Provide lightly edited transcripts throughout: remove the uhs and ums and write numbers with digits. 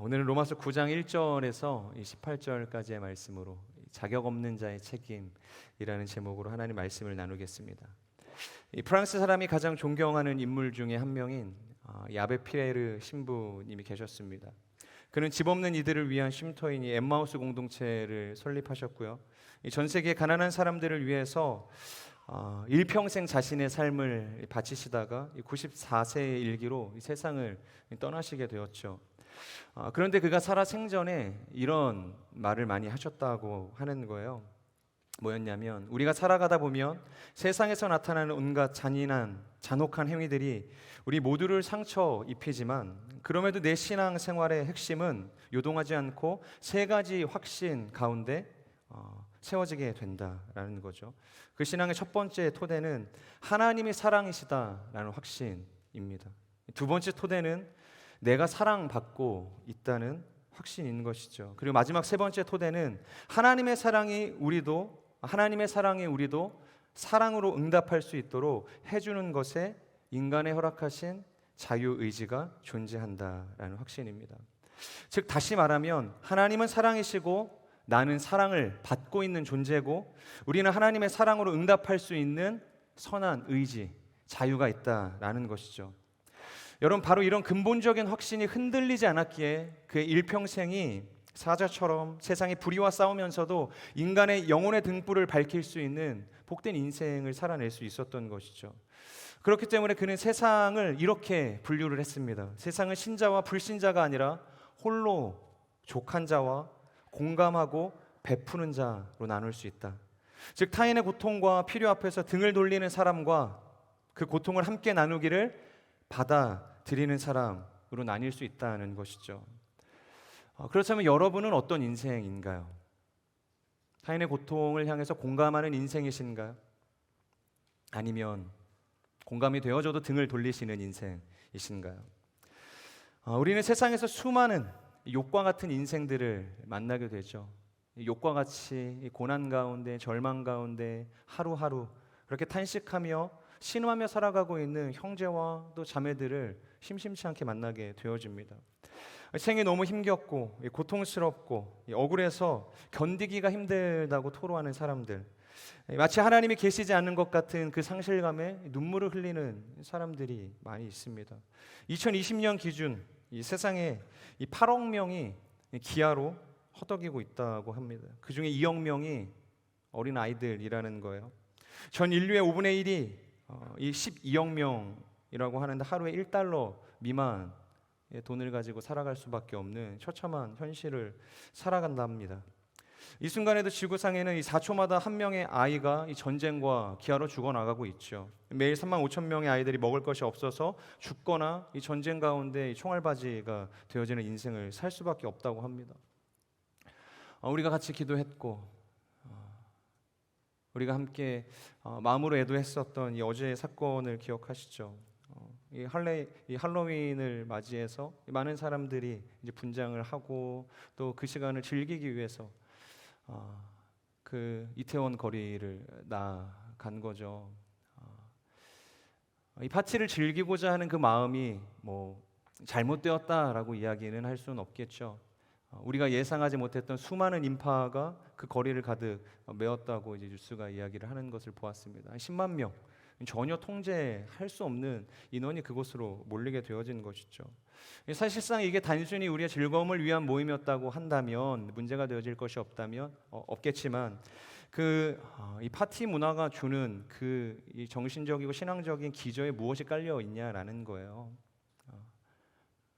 오늘은 로마서 9장 1절에서 18절까지의 말씀으로 자격 없는 자의 책임이라는 제목으로 하나님 말씀을 나누겠습니다. 이 프랑스 사람이 가장 존경하는 인물 중에 한 명인 야베 피에르 신부님이 계셨습니다. 그는 집 없는 이들을 위한 쉼터인 엠마우스 공동체를 설립하셨고요. 전 세계 가난한 사람들을 위해서 일평생 자신의 삶을 바치시다가 94세의 일기로 이 세상을 떠나시게 되었죠. 그런데 그가 살아 생전에 이런 말을 많이 하셨다고 하는 거예요. 뭐였냐면, 우리가 살아가다 보면 세상에서 나타나는 온갖 잔인한 잔혹한 행위들이 우리 모두를 상처 입히지만, 그럼에도 내 신앙 생활의 핵심은 요동하지 않고 세 가지 확신 가운데 세워지게 된다라는 거죠. 그 신앙의 첫 번째 토대는 하나님이 사랑이시다라는 확신입니다. 두 번째 토대는 내가 사랑받고 있다는 확신이 있는 것이죠. 그리고 마지막 세 번째 토대는 하나님의 사랑이 우리도 사랑으로 응답할 수 있도록 해주는 것에 인간의 허락하신 자유의지가 존재한다라는 확신입니다. 즉 다시 말하면, 하나님은 사랑이시고 나는 사랑을 받고 있는 존재고, 우리는 하나님의 사랑으로 응답할 수 있는 선한 의지, 자유가 있다라는 것이죠. 여러분, 바로 이런 근본적인 확신이 흔들리지 않았기에 그의 일평생이 사자처럼 세상의 불의와 싸우면서도 인간의 영혼의 등불을 밝힐 수 있는 복된 인생을 살아낼 수 있었던 것이죠. 그렇기 때문에 그는 세상을 이렇게 분류를 했습니다. 세상은 신자와 불신자가 아니라 홀로 족한 자와 공감하고 베푸는 자로 나눌 수 있다. 즉 타인의 고통과 필요 앞에서 등을 돌리는 사람과 그 고통을 함께 나누기를 받아들이는 사람으로 나뉠 수 있다는 것이죠. 그렇다면 여러분은 어떤 인생인가요? 타인의 고통을 향해서 공감하는 인생이신가요? 아니면 공감이 되어져도 등을 돌리시는 인생이신가요? 우리는 세상에서 수많은 욕과 같은 인생들을 만나게 되죠. 욕과 같이 고난 가운데, 절망 가운데 하루하루 그렇게 탄식하며 신음하며 살아가고 있는 형제와 또 자매들을 심심치 않게 만나게 되어집니다. 생이 너무 힘겹고 고통스럽고 억울해서 견디기가 힘들다고 토로하는 사람들, 마치 하나님이 계시지 않는 것 같은 그 상실감에 눈물을 흘리는 사람들이 많이 있습니다. 2020년 기준 이 세상에 8억 명이 기아로 허덕이고 있다고 합니다. 그 중에 2억 명이 어린 아이들이라는 거예요. 전 인류의 5분의 1이 이 12억 명이라고 하는데 하루에 1달러 미만의 돈을 가지고 살아갈 수밖에 없는 처참한 현실을 살아간다 합니다. 이 순간에도 지구상에는 이 4초마다 한 명의 아이가 이 전쟁과 기아로 죽어나가고 있죠. 매일 3만 5천 명의 아이들이 먹을 것이 없어서 죽거나 이 전쟁 가운데 이 총알바지가 되어지는 인생을 살 수밖에 없다고 합니다. 우리가 같이 기도했고 우리가 함께 마음으로 애도했었던 이 어제의 사건을 기억하시죠? 이 할로윈을 맞이해서 많은 사람들이 이제 분장을 하고 또 그 시간을 즐기기 위해서 그 이태원 거리를 나간 거죠. 이 파티를 즐기고자 하는 그 마음이 뭐 잘못되었다라고 이야기는 할 수는 없겠죠. 우리가 예상하지 못했던 수많은 인파가 그 거리를 가득 메웠다고 이제 뉴스가 이야기를 하는 것을 보았습니다. 10만 명, 전혀 통제할 수 없는 인원이 그곳으로 몰리게 되어진 것이죠. 사실상 이게 단순히 우리의 즐거움을 위한 모임이었다고 한다면, 문제가 되어질 것이 없겠지만 이 파티 문화가 주는 이 정신적이고 신앙적인 기저에 무엇이 깔려 있냐라는 거예요.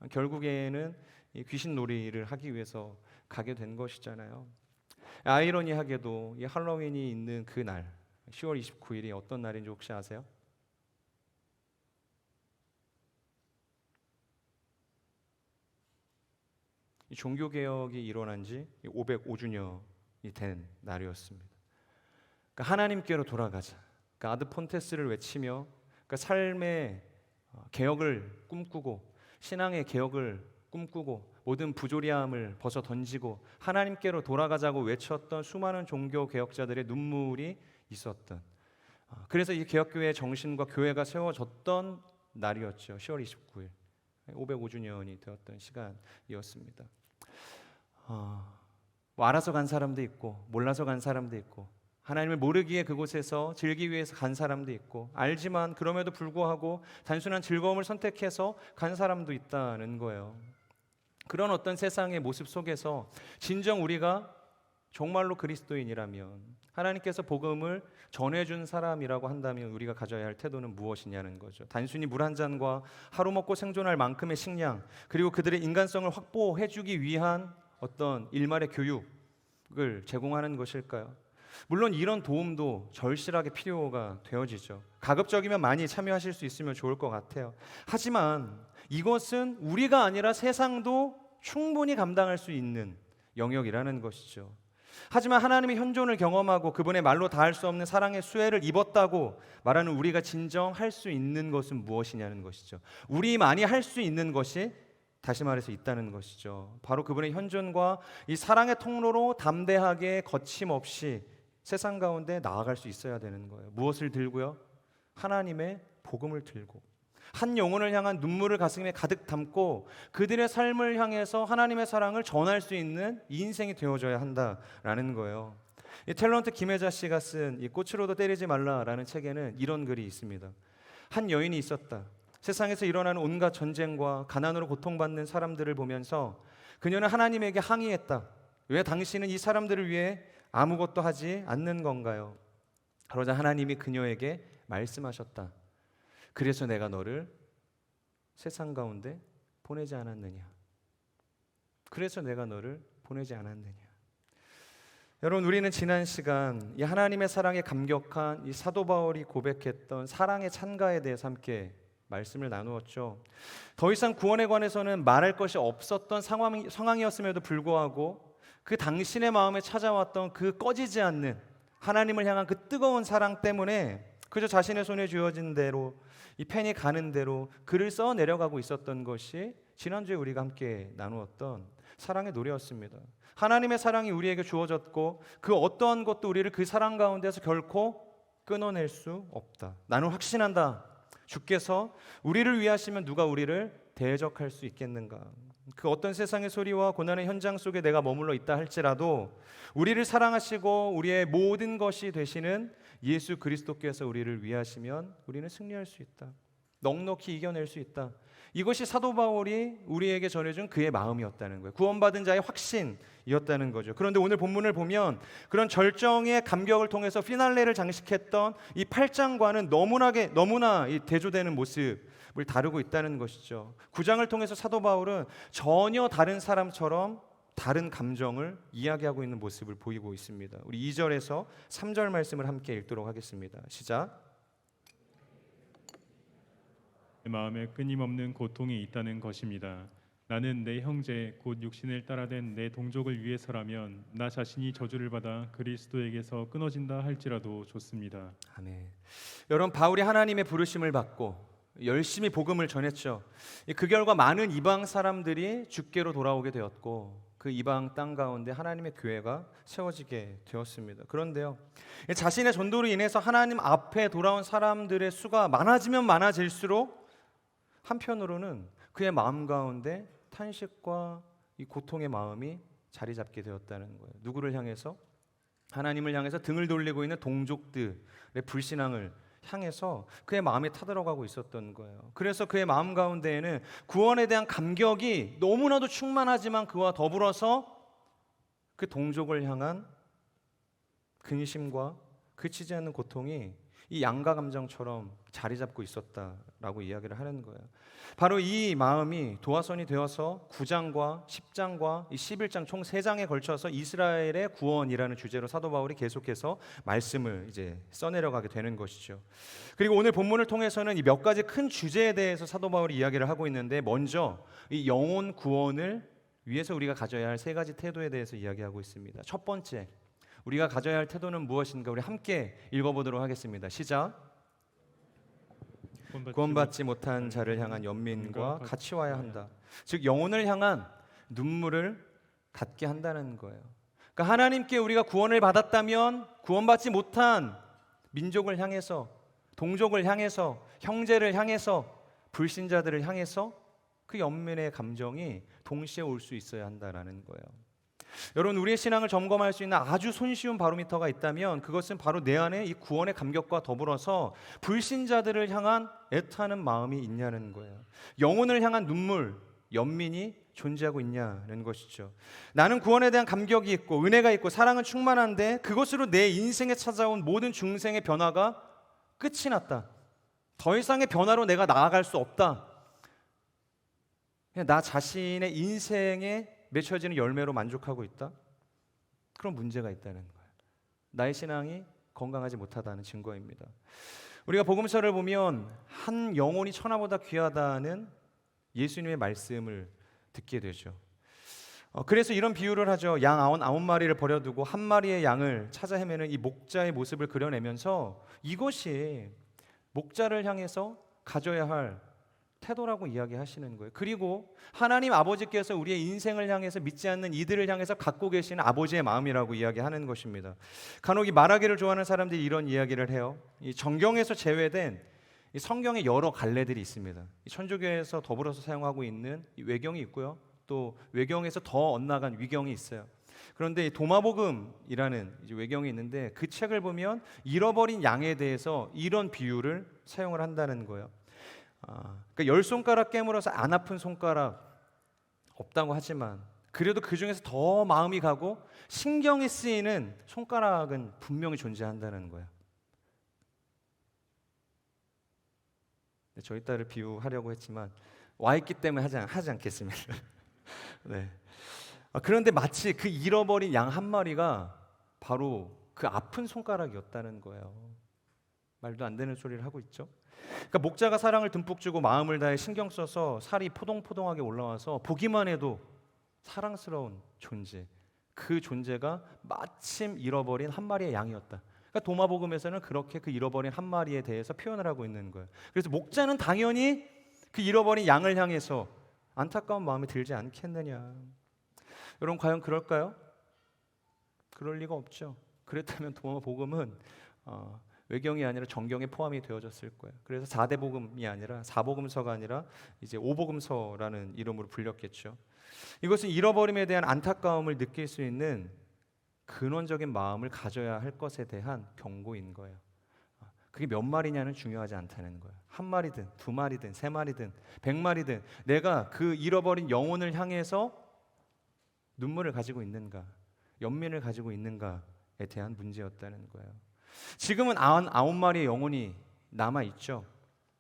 결국에는 이 귀신 놀이를 하기 위해서 가게 된 것이잖아요. 아이러니하게도 이 할로윈이 있는 그 날, 10월 29일이 어떤 날인지 혹시 아세요? 이 종교개혁이 일어난 지 505주년이 된 날이었습니다. 그러니까 하나님께로 돌아가자, 그러니까 아드 폰테스를 외치며, 그러니까 삶의 개혁을 꿈꾸고 신앙의 개혁을 꿈꾸고 모든 부조리함을 벗어 던지고 하나님께로 돌아가자고 외쳤던 수많은 종교 개혁자들의 눈물이 있었던, 그래서 이 개혁교회의 정신과 교회가 세워졌던 날이었죠. 10월 29일. 505주년이 되었던 시간이었습니다. 뭐 알아서 간 사람도 있고 몰라서 간 사람도 있고 하나님을 모르기에 그곳에서 즐기기 위해서 간 사람도 있고 알지만 그럼에도 불구하고 단순한 즐거움을 선택해서 간 사람도 있다는 거예요. 그런 어떤 세상의 모습 속에서 진정 우리가 정말로 그리스도인이라면 하나님께서 복음을 전해준 사람이라고 한다면 우리가 가져야 할 태도는 무엇이냐는 거죠. 단순히 물 한 잔과 하루 먹고 생존할 만큼의 식량 그리고 그들의 인간성을 확보해주기 위한 어떤 일말의 교육을 제공하는 것일까요? 물론 이런 도움도 절실하게 필요가 되어지죠. 가급적이면 많이 참여하실 수 있으면 좋을 것 같아요. 하지만 이것은 우리가 아니라 세상도 충분히 감당할 수 있는 영역이라는 것이죠. 하지만 하나님의 현존을 경험하고 그분의 말로 다할 수 없는 사랑의 수혜를 입었다고 말하는 우리가 진정 할 수 있는 것은 무엇이냐는 것이죠. 우리만이 할 수 있는 것이 다시 말해서 있다는 것이죠. 바로 그분의 현존과 이 사랑의 통로로 담대하게 거침없이 세상 가운데 나아갈 수 있어야 되는 거예요. 무엇을 들고요? 하나님의 복음을 들고 한 영혼을 향한 눈물을 가슴에 가득 담고 그들의 삶을 향해서 하나님의 사랑을 전할 수 있는 이 인생이 되어져야 한다라는 거예요. 이 탤런트 김혜자 씨가 쓴 이 꽃으로도 때리지 말라라는 책에는 이런 글이 있습니다. 한 여인이 있었다. 세상에서 일어나는 온갖 전쟁과 가난으로 고통받는 사람들을 보면서 그녀는 하나님에게 항의했다. 왜 당신은 이 사람들을 위해 아무것도 하지 않는 건가요? 그러자 하나님이 그녀에게 말씀하셨다. 그래서 내가 너를 세상 가운데 보내지 않았느냐. 그래서 내가 너를 보내지 않았느냐. 여러분, 우리는 지난 시간 이 하나님의 사랑에 감격한 이 사도 바울이 고백했던 사랑의 찬가에 대해서 함께 말씀을 나누었죠. 더 이상 구원에 관해서는 말할 것이 없었던 상황이었음에도 불구하고 그 당신의 마음에 찾아왔던 그 꺼지지 않는 하나님을 향한 그 뜨거운 사랑 때문에 그저 자신의 손에 쥐어진 대로 이 펜이 가는 대로 글을 써 내려가고 있었던 것이 지난주에 우리가 함께 나누었던 사랑의 노래였습니다. 하나님의 사랑이 우리에게 주어졌고 그 어떠한 것도 우리를 그 사랑 가운데서 결코 끊어낼 수 없다. 나는 확신한다. 주께서 우리를 위하시면 누가 우리를 대적할 수 있겠는가? 그 어떤 세상의 소리와 고난의 현장 속에 내가 머물러 있다 할지라도 우리를 사랑하시고 우리의 모든 것이 되시는 예수 그리스도께서 우리를 위하시면 우리는 승리할 수 있다. 넉넉히 이겨낼 수 있다. 이것이 사도 바울이 우리에게 전해준 그의 마음이었다는 거예요. 구원받은 자의 확신이었다는 거죠. 그런데 오늘 본문을 보면 그런 절정의 감격을 통해서 피날레를 장식했던 이 8장과는 너무나 대조되는 모습을 다루고 있다는 것이죠. 9장을 통해서 사도 바울은 전혀 다른 사람처럼 다른 감정을 이야기하고 있는 모습을 보이고 있습니다. 우리 2절에서 3절 말씀을 함께 읽도록 하겠습니다. 시작. 내 마음에 끊임없는 고통이 있다는 것입니다. 나는 내 형제 곧 육신을 따라된 내 동족을 위해서라면 나 자신이 저주를 받아 그리스도에게서 끊어진다 할지라도 좋습니다. 아멘. 여러분, 바울이 하나님의 부르심을 받고 열심히 복음을 전했죠. 그 결과 많은 이방 사람들이 주께로 돌아오게 되었고 그 이방 땅 가운데 하나님의 교회가 세워지게 되었습니다. 그런데요, 자신의 전도로 인해서 하나님 앞에 돌아온 사람들의 수가 많아지면 많아질수록 한편으로는 그의 마음 가운데 탄식과 이 고통의 마음이 자리 잡게 되었다는 거예요. 누구를 향해서? 하나님을 향해서 등을 돌리고 있는 동족들의 불신앙을 향해서 그의 마음에 타들어가고 있었던 거예요. 그래서 그의 마음 가운데에는 구원에 대한 감격이 너무나도 충만하지만 그와 더불어서 그 동족을 향한 근심과 그치지 않는 고통이 이 양가 감정처럼 자리 잡고 있었다라고 이야기를 하는 거예요. 바로 이 마음이 도화선이 되어서 9장과 10장과 이 11장 총 3장에 걸쳐서 이스라엘의 구원이라는 주제로 사도 바울이 계속해서 말씀을 이제 써내려가게 되는 것이죠. 그리고 오늘 본문을 통해서는 이 몇 가지 큰 주제에 대해서 사도 바울이 이야기를 하고 있는데, 먼저 이 영혼 구원을 위해서 우리가 가져야 할 3가지 태도에 대해서 이야기하고 있습니다. 첫 번째, 우리가 가져야 할 태도는 무엇인가? 우리 함께 읽어보도록 하겠습니다. 시작. 구원받지 못한 자를 향한 연민과 같이 와야 한다. 즉 영혼을 향한 눈물을 갖게 한다는 거예요. 그러니까 하나님께 우리가 구원을 받았다면 구원받지 못한 민족을 향해서, 동족을 향해서, 형제를 향해서, 불신자들을 향해서 그 연민의 감정이 동시에 올 수 있어야 한다라는 거예요. 여러분, 우리의 신앙을 점검할 수 있는 아주 손쉬운 바로미터가 있다면 그것은 바로 내 안에 이 구원의 감격과 더불어서 불신자들을 향한 애타는 마음이 있냐는 거예요. 영혼을 향한 눈물, 연민이 존재하고 있냐는 것이죠. 나는 구원에 대한 감격이 있고 은혜가 있고 사랑은 충만한데 그것으로 내 인생에 찾아온 모든 중생의 변화가 끝이 났다. 더 이상의 변화로 내가 나아갈 수 없다. 그냥 나 자신의 인생에 맺혀지는 열매로 만족하고 있다? 그런 문제가 있다는 거예요. 나의 신앙이 건강하지 못하다는 증거입니다. 우리가 복음서를 보면 한 영혼이 천하보다 귀하다는 예수님의 말씀을 듣게 되죠. 그래서 이런 비유를 하죠. 양 99마리를 버려두고 한 마리의 양을 찾아 헤매는 이 목자의 모습을 그려내면서 이것이 목자를 향해서 가져야 할 태도라고 이야기하시는 거예요. 그리고 하나님 아버지께서 우리의 인생을 향해서 믿지 않는 이들을 향해서 갖고 계시는 아버지의 마음이라고 이야기하는 것입니다. 간혹 이 말하기를 좋아하는 사람들이 이런 이야기를 해요. 이 정경에서 제외된 이 성경의 여러 갈래들이 있습니다. 이 천주교에서 더불어서 사용하고 있는 이 외경이 있고요. 또 외경에서 더 엇나간 위경이 있어요. 그런데 이 도마복음이라는 이제 외경이 있는데 그 책을 보면 잃어버린 양에 대해서 이런 비유를 사용을 한다는 거예요. 그러니까 10손가락 깨물어서 안 아픈 손가락 없다고 하지만 그래도 그 중에서 더 마음이 가고 신경이 쓰이는 손가락은 분명히 존재한다는 거예요. 저희 딸을 비유하려고 했지만 와 있기 때문에 하지 않겠습니다. 네. 그런데 마치 그 잃어버린 양 한 마리가 바로 그 아픈 손가락이었다는 거예요. 말도 안 되는 소리를 하고 있죠. 그러니까 목자가 사랑을 듬뿍 주고 마음을 다해 신경 써서 살이 포동포동하게 올라와서 보기만 해도 사랑스러운 존재, 그 존재가 마침 잃어버린 한 마리의 양이었다. 그러니까 도마복음에서는 그렇게 그 잃어버린 한 마리에 대해서 표현을 하고 있는 거예요. 그래서 목자는 당연히 그 잃어버린 양을 향해서 안타까운 마음이 들지 않겠느냐. 여러분, 과연 그럴까요? 그럴 리가 없죠. 그랬다면 도마복음은 외경이 아니라 정경에 포함이 되어졌을 거예요. 그래서 4대 복음이 아니라 4복음서가 아니라 이제 5복음서라는 이름으로 불렸겠죠. 이것은 잃어버림에 대한 안타까움을 느낄 수 있는 근원적인 마음을 가져야 할 것에 대한 경고인 거예요. 그게 몇 마리냐는 중요하지 않다는 거예요. 한 마리든 두 마리든 세 마리든 100마리든 내가 그 잃어버린 영혼을 향해서 눈물을 가지고 있는가, 연민을 가지고 있는가에 대한 문제였다는 거예요. 지금은 99마리의 영혼이 남아있죠.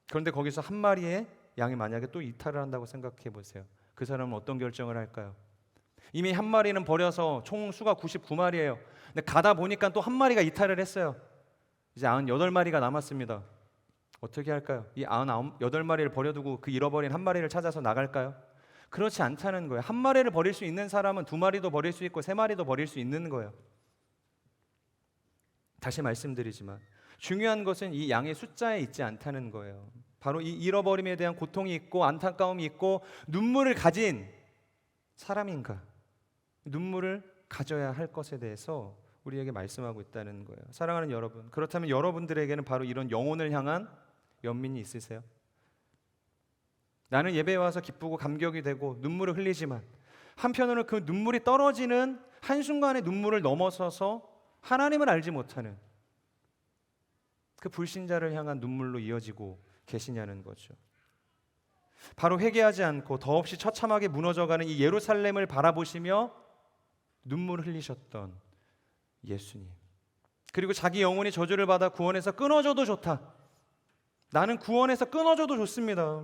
그런데 거기서 한 마리의 양이 만약에 또 이탈을 한다고 생각해 보세요. 그 사람은 어떤 결정을 할까요? 이미 한 마리는 버려서 총 수가 99마리예요. 근데 가다 보니까 또 한 마리가 이탈을 했어요. 이제 98마리가 남았습니다. 어떻게 할까요? 이 98마리를 버려두고 그 잃어버린 한 마리를 찾아서 나갈까요? 그렇지 않다는 거예요. 한 마리를 버릴 수 있는 사람은 두 마리도 버릴 수 있고 세 마리도 버릴 수 있는 거예요. 다시 말씀드리지만 중요한 것은 이 양의 숫자에 있지 않다는 거예요. 바로 이 잃어버림에 대한 고통이 있고 안타까움이 있고 눈물을 가진 사람인가, 눈물을 가져야 할 것에 대해서 우리에게 말씀하고 있다는 거예요. 사랑하는 여러분, 그렇다면 여러분들에게는 바로 이런 영혼을 향한 연민이 있으세요? 나는 예배에 와서 기쁘고 감격이 되고 눈물을 흘리지만 한편으로는 그 눈물이 떨어지는 한순간의 눈물을 넘어서서 하나님을 알지 못하는 그 불신자를 향한 눈물로 이어지고 계시냐는 거죠. 바로 회개하지 않고 더없이 처참하게 무너져가는 이 예루살렘을 바라보시며 눈물을 흘리셨던 예수님, 그리고 자기 영혼이 저주를 받아 구원에서 끊어져도 좋다, 나는 구원에서 끊어져도 좋습니다,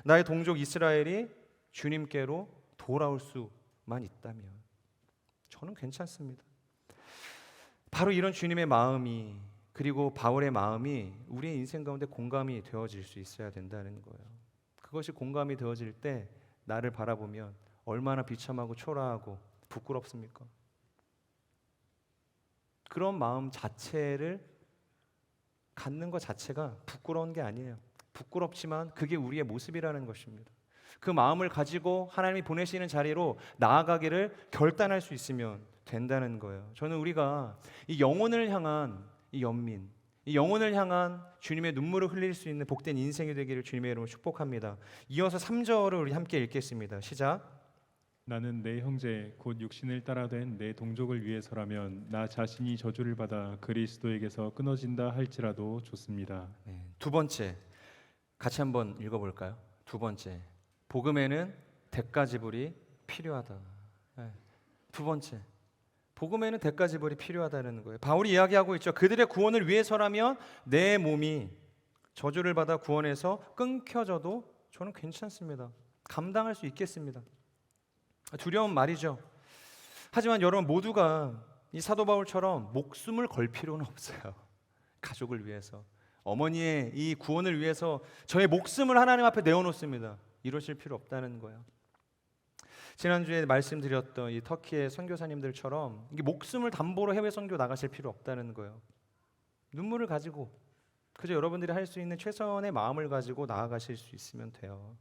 나의 동족 이스라엘이 주님께로 돌아올 수만 있다면 저는 괜찮습니다. 바로 이런 주님의 마음이, 그리고 바울의 마음이 우리의 인생 가운데 공감이 되어질 수 있어야 된다는 거예요. 그것이 공감이 되어질 때 나를 바라보면 얼마나 비참하고 초라하고 부끄럽습니까? 그런 마음 자체를 갖는 것 자체가 부끄러운 게 아니에요. 부끄럽지만 그게 우리의 모습이라는 것입니다. 그 마음을 가지고 하나님이 보내시는 자리로 나아가기를 결단할 수 있으면 된다는 거예요. 저는 우리가 이 영혼을 향한 이 연민, 이 영혼을 향한 주님의 눈물을 흘릴 수 있는 복된 인생이 되기를 주님의 이름으로 축복합니다. 이어서 3절을 우리 함께 읽겠습니다. 시작. 나는 내 형제 곧 육신을 따라된 내 동족을 위해서라면 나 자신이 저주를 받아 그리스도에게서 끊어진다 할지라도 좋습니다. 네, 두 번째, 같이 한번 읽어볼까요? 두 번째, 복음에는 대가 지불이 필요하다. 네, 두 번째, 복음에는 대가 지불이 필요하다는 거예요. 바울이 이야기하고 있죠. 그들의 구원을 위해서라면 내 몸이 저주를 받아 구원에서 끊겨져도 저는 괜찮습니다. 감당할 수 있겠습니다. 두려운 말이죠. 하지만 여러분 모두가 이 사도 바울처럼 목숨을 걸 필요는 없어요. 가족을 위해서, 어머니의 이 구원을 위해서 저의 목숨을 하나님 앞에 내어놓습니다. 이러실 필요 없다는 거예요. 지난주에 말씀드렸던 이 터키의 선교사님들처럼 이게 목숨을 담보로 해외 선교 나가실 필요 없다는 거예요. 눈물을 가지고 그저 여러분들이 할 수 있는 최선의 마음을 가지고 나아가실 수 있으면 돼요.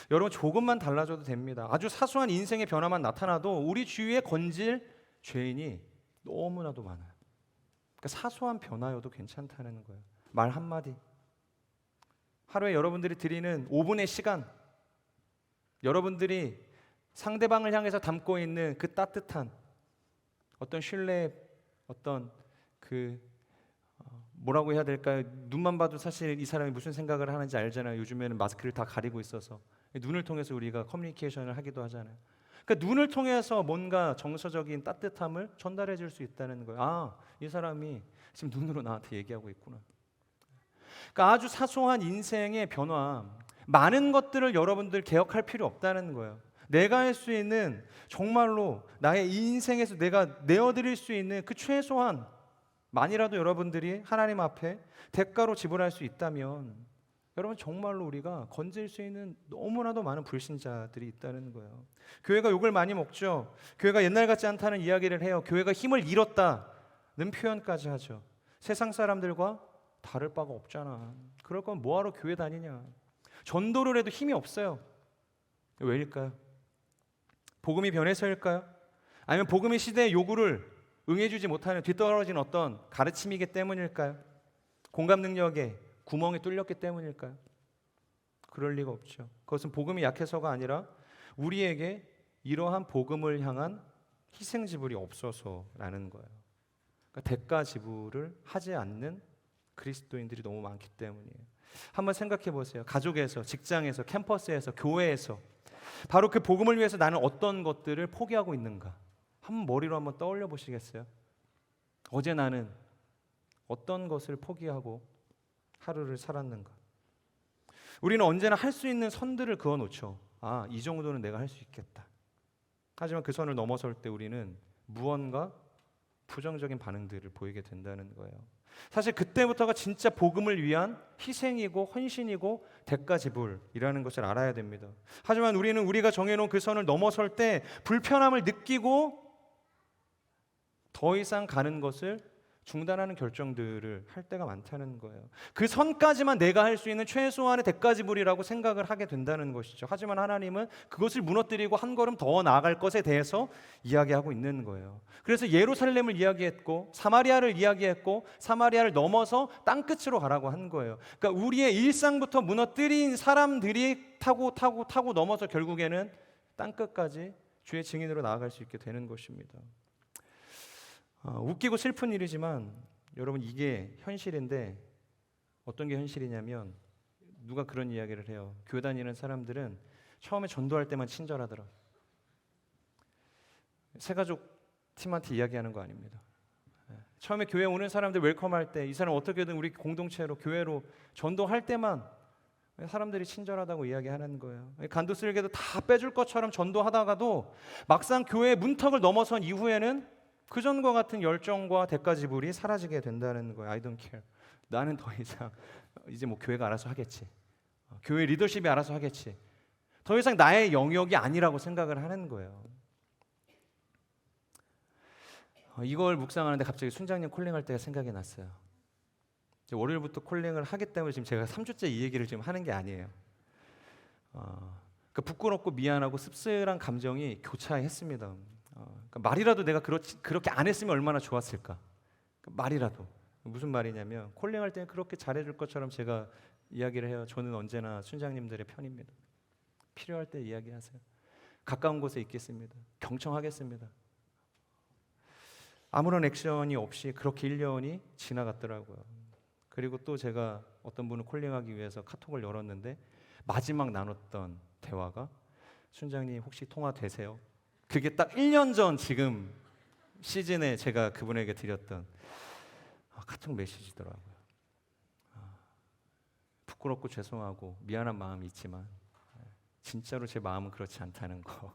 여러분 조금만 달라져도 됩니다. 아주 사소한 인생의 변화만 나타나도 우리 주위에 건질 죄인이 너무나도 많아요. 그러니까 사소한 변화여도 괜찮다는 거예요. 말 한마디, 하루에 여러분들이 드리는 5분의 시간, 여러분들이 상대방을 향해서 담고 있는 그 따뜻한 어떤 신뢰, 어떤 뭐라고 해야 될까요? 눈만 봐도 사실 이 사람이 무슨 생각을 하는지 알잖아요. 요즘에는 마스크를 다 가리고 있어서 눈을 통해서 우리가 커뮤니케이션을 하기도 하잖아요. 그러니까 눈을 통해서 뭔가 정서적인 따뜻함을 전달해 줄 수 있다는 거예요. 아, 이 사람이 지금 눈으로 나한테 얘기하고 있구나. 그러니까 아주 사소한 인생의 변화, 많은 것들을 여러분들 개혁할 필요 없다는 거예요. 내가 할 수 있는, 정말로 나의 인생에서 내가 내어드릴 수 있는 그 최소한 만이라도 여러분들이 하나님 앞에 대가로 지불할 수 있다면 여러분 정말로 우리가 건질 수 있는 너무나도 많은 불신자들이 있다는 거예요. 교회가 욕을 많이 먹죠. 교회가 옛날 같지 않다는 이야기를 해요. 교회가 힘을 잃었다는 표현까지 하죠. 세상 사람들과 다를 바가 없잖아. 그럴 거면 뭐하러 교회 다니냐. 전도를 해도 힘이 없어요. 왜일까요? 복음이 변해서일까요? 아니면 복음의 시대의 요구를 응해주지 못하는 뒤떨어진 어떤 가르침이기 때문일까요? 공감 능력에 구멍이 뚫렸기 때문일까요? 그럴 리가 없죠. 그것은 복음이 약해서가 아니라 우리에게 이러한 복음을 향한 희생 지불이 없어서라는 거예요. 그러니까 대가 지불을 하지 않는 그리스도인들이 너무 많기 때문이에요. 한번 생각해 보세요. 가족에서, 직장에서, 캠퍼스에서, 교회에서 바로 그 복음을 위해서 나는 어떤 것들을 포기하고 있는가? 한번 머리로 한번 떠올려 보시겠어요? 어제 나는 어떤 것을 포기하고 하루를 살았는가? 우리는 언제나 할 수 있는 선들을 그어 놓죠. 아, 이 정도는 내가 할 수 있겠다. 하지만 그 선을 넘어설 때 우리는 무언가 부정적인 반응들을 보이게 된다는 거예요. 사실 그때부터가 진짜 복음을 위한 희생이고 헌신이고 대가 지불이라는 것을 알아야 됩니다. 하지만 우리는 우리가 정해놓은 그 선을 넘어설 때 불편함을 느끼고 더 이상 가는 것을 중단하는 결정들을 할 때가 많다는 거예요. 그 선까지만 내가 할 수 있는 최소한의 대가 지불이라고 생각을 하게 된다는 것이죠. 하지만 하나님은 그것을 무너뜨리고 한 걸음 더 나아갈 것에 대해서 이야기하고 있는 거예요. 그래서 예루살렘을 이야기했고 사마리아를 이야기했고 사마리아를 넘어서 땅끝으로 가라고 한 거예요. 그러니까 우리의 일상부터 무너뜨린 사람들이 타고 넘어서 결국에는 땅끝까지 주의 증인으로 나아갈 수 있게 되는 것입니다. 웃기고 슬픈 일이지만 여러분 이게 현실인데 어떤 게 현실이냐면 누가 그런 이야기를 해요. 교회 다니는 사람들은 처음에 전도할 때만 친절하더라. 새가족 팀한테 이야기하는 거 아닙니다. 처음에 교회 오는 사람들 웰컴할 때 이 사람 어떻게든 우리 공동체로 교회로 전도할 때만 사람들이 친절하다고 이야기하는 거예요. 간도 쓸개도 다 빼줄 것처럼 전도하다가도 막상 교회의 문턱을 넘어선 이후에는 그전과 같은 열정과 대가 지불이 사라지게 된다는 거예요. I don't care. 나는 더 이상 이제 뭐 교회가 알아서 하겠지. 교회 리더십이 알아서 하겠지. 더 이상 나의 영역이 아니라고 생각을 하는 거예요. 이걸 묵상하는데 갑자기 순장님 콜링할 때가 생각이 났어요. 월요일부터 콜링을 하기 때문에 지금 제가 3주째 이 얘기를 지금 하는 게 아니에요. 그러니까 부끄럽고 미안하고 씁쓸한 감정이 교차했습니다. 그러니까 말이라도 내가 그렇게 안 했으면 얼마나 좋았을까. 그러니까 말이라도 무슨 말이냐면 콜링할 때는 그렇게 잘해줄 것처럼 제가 이야기를 해요. 저는 언제나 순장님들의 편입니다. 필요할 때 이야기하세요. 가까운 곳에 있겠습니다. 경청하겠습니다. 아무런 액션이 없이 그렇게 1년이 지나갔더라고요. 그리고 또 제가 어떤 분을 콜링하기 위해서 카톡을 열었는데 마지막 나눴던 대화가 순장님 혹시 통화 되세요? 그게 딱 1년 전 지금 시즌에 제가 그분에게 드렸던 카톡 메시지더라고요. 부끄럽고 죄송하고 미안한 마음이 있지만 진짜로 제 마음은 그렇지 않다는 거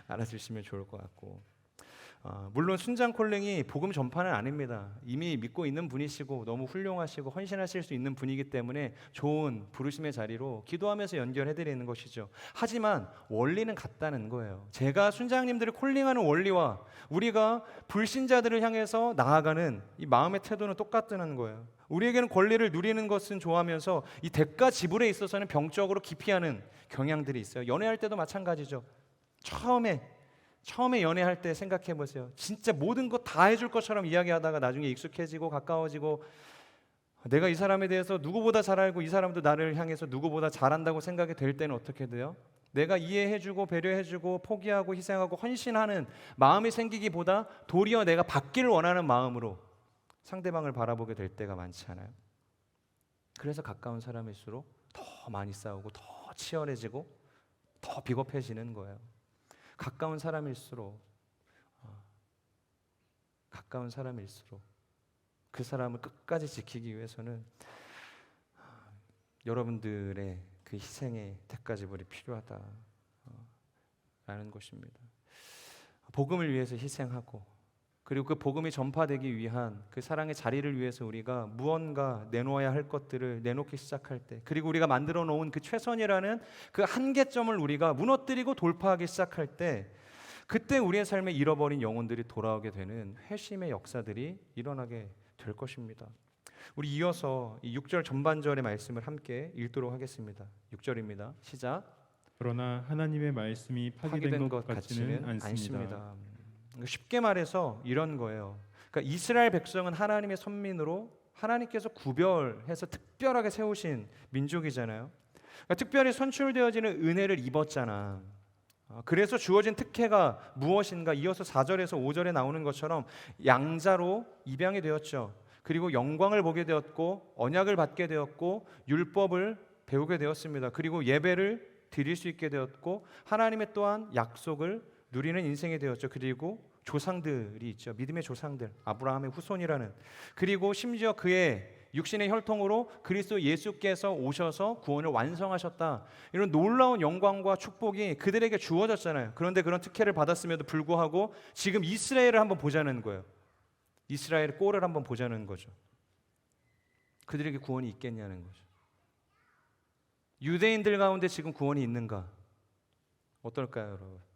알아주시면 좋을 것 같고, 물론 순장 콜링이 복음 전파는 아닙니다. 이미 믿고 있는 분이시고 너무 훌륭하시고 헌신하실 수 있는 분이기 때문에 좋은 부르심의 자리로 기도하면서 연결해드리는 것이죠. 하지만 원리는 같다는 거예요. 제가 순장님들을 콜링하는 원리와 우리가 불신자들을 향해서 나아가는 이 마음의 태도는 똑같다는 거예요. 우리에게는 권리를 누리는 것은 좋아하면서 이 대가 지불에 있어서는 병적으로 기피하는 경향들이 있어요. 연애할 때도 마찬가지죠. 처음에 연애할 때 생각해 보세요. 진짜 모든 것 다 해줄 것처럼 이야기하다가 나중에 익숙해지고 가까워지고 내가 이 사람에 대해서 누구보다 잘 알고 이 사람도 나를 향해서 누구보다 잘한다고 생각이 될 때는 어떻게 돼요? 내가 이해해주고 배려해주고 포기하고 희생하고 헌신하는 마음이 생기기보다 도리어 내가 받기를 원하는 마음으로 상대방을 바라보게 될 때가 많지 않아요? 그래서 가까운 사람일수록 더 많이 싸우고 더 치열해지고 더 비겁해지는 거예요. 가까운 사람일수록 그 사람을 끝까지 지키기 위해서는 여러분들의 그 희생의 대가지불이 필요하다라는 것입니다. 복음을 위해서 희생하고 그리고 그 복음이 전파되기 위한 그 사랑의 자리를 위해서 우리가 무언가 내놓아야 할 것들을 내놓기 시작할 때, 그리고 우리가 만들어 놓은 그 최선이라는 그 한계점을 우리가 무너뜨리고 돌파하기 시작할 때, 그때 우리의 삶에 잃어버린 영혼들이 돌아오게 되는 회심의 역사들이 일어나게 될 것입니다. 우리 이어서 이 6절 전반절의 말씀을 함께 읽도록 하겠습니다. 6절입니다. 시작. 그러나 하나님의 말씀이 파기된 것 같지는 않습니다. 쉽게 말해서 이런 거예요. 그러니까 이스라엘 백성은 하나님의 선민으로 하나님께서 구별해서 특별하게 세우신 민족이잖아요. 그러니까 특별히 선출되어지는 은혜를 입었잖아. 그래서 주어진 특혜가 무엇인가? 이어서 4절에서 5절에 나오는 것처럼 양자로 입양이 되었죠. 그리고 영광을 보게 되었고 언약을 받게 되었고 율법을 배우게 되었습니다. 그리고 예배를 드릴 수 있게 되었고 하나님의 또한 약속을 누리는 인생이 되었죠. 그리고 조상들이 있죠. 믿음의 조상들, 아브라함의 후손이라는, 그리고 심지어 그의 육신의 혈통으로 그리스도 예수께서 오셔서 구원을 완성하셨다. 이런 놀라운 영광과 축복이 그들에게 주어졌잖아요. 그런데 그런 특혜를 받았음에도 불구하고 지금 이스라엘을 한번 보자는 거예요. 이스라엘의 꼴을 한번 보자는 거죠. 그들에게 구원이 있겠냐는 거죠. 유대인들 가운데 지금 구원이 있는가? 어떨까요, 여러분?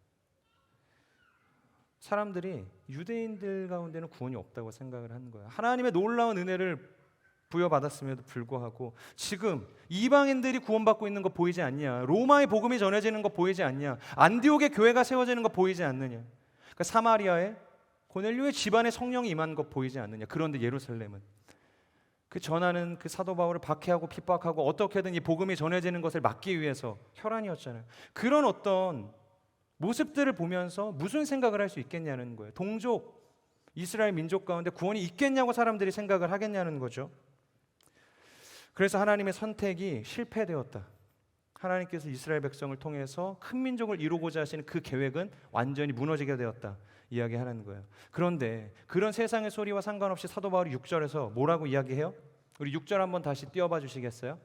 사람들이 유대인들 가운데는 구원이 없다고 생각을 하는 거예요. 하나님의 놀라운 은혜를 부여받았음에도 불구하고 지금 이방인들이 구원받고 있는 거 보이지 않냐? 로마의 복음이 전해지는 거 보이지 않냐? 안디옥의 교회가 세워지는 거 보이지 않느냐? 그러니까 사마리아에 고넬료의 집안에 성령이 임한 거 보이지 않느냐? 그런데 예루살렘은 그 전하는 그 사도 바울을 박해하고 핍박하고 어떻게든 이 복음이 전해지는 것을 막기 위해서 혈안이었잖아요. 그런 어떤 모습들을 보면서 무슨 생각을 할 수 있겠냐는 거예요. 동족 이스라엘 민족 가운데 구원이 있겠냐고 사람들이 생각을 하겠냐는 거죠. 그래서 하나님의 선택이 실패되었다. 하나님께서 이스라엘 백성을 통해서 큰 민족을 이루고자 하시는 그 계획은 완전히 무너지게 되었다 이야기하는 거예요. 그런데 그런 세상의 소리와 상관없이 사도 바울이 6절에서 뭐라고 이야기해요? 우리 6절 한번 다시 띄워봐 주시겠어요?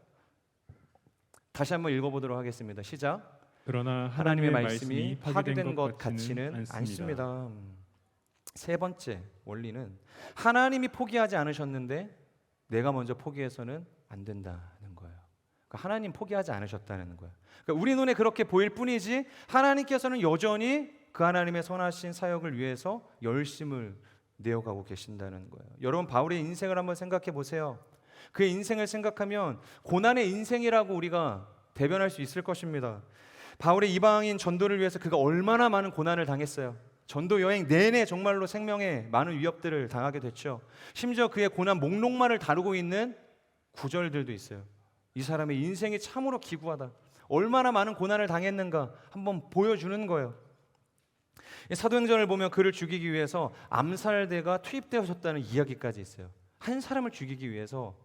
다시 한번 읽어보도록 하겠습니다. 시작. 그러나 하나님의 말씀이 파괴된 것 같지는 않습니다. 세 번째 원리는 하나님이 포기하지 않으셨는데 내가 먼저 포기해서는 안 된다는 거예요. 그러니까 하나님 포기하지 않으셨다는 거예요. 그러니까 우리 눈에 그렇게 보일 뿐이지 하나님께서는 여전히 그 하나님의 선하신 사역을 위해서 열심을 내어가고 계신다는 거예요. 여러분 바울의 인생을 한번 생각해 보세요. 그의 인생을 생각하면 고난의 인생이라고 우리가 대변할 수 있을 것입니다. 바울의 이방인 전도를 위해서 그가 얼마나 많은 고난을 당했어요. 전도 여행 내내 정말로 생명에 많은 위협들을 당하게 됐죠. 심지어 그의 고난 목록만을 다루고 있는 구절들도 있어요. 이 사람의 인생이 참으로 기구하다. 얼마나 많은 고난을 당했는가 한번 보여주는 거예요. 사도행전을 보면 그를 죽이기 위해서 암살대가 투입되어졌다는 이야기까지 있어요. 한 사람을 죽이기 위해서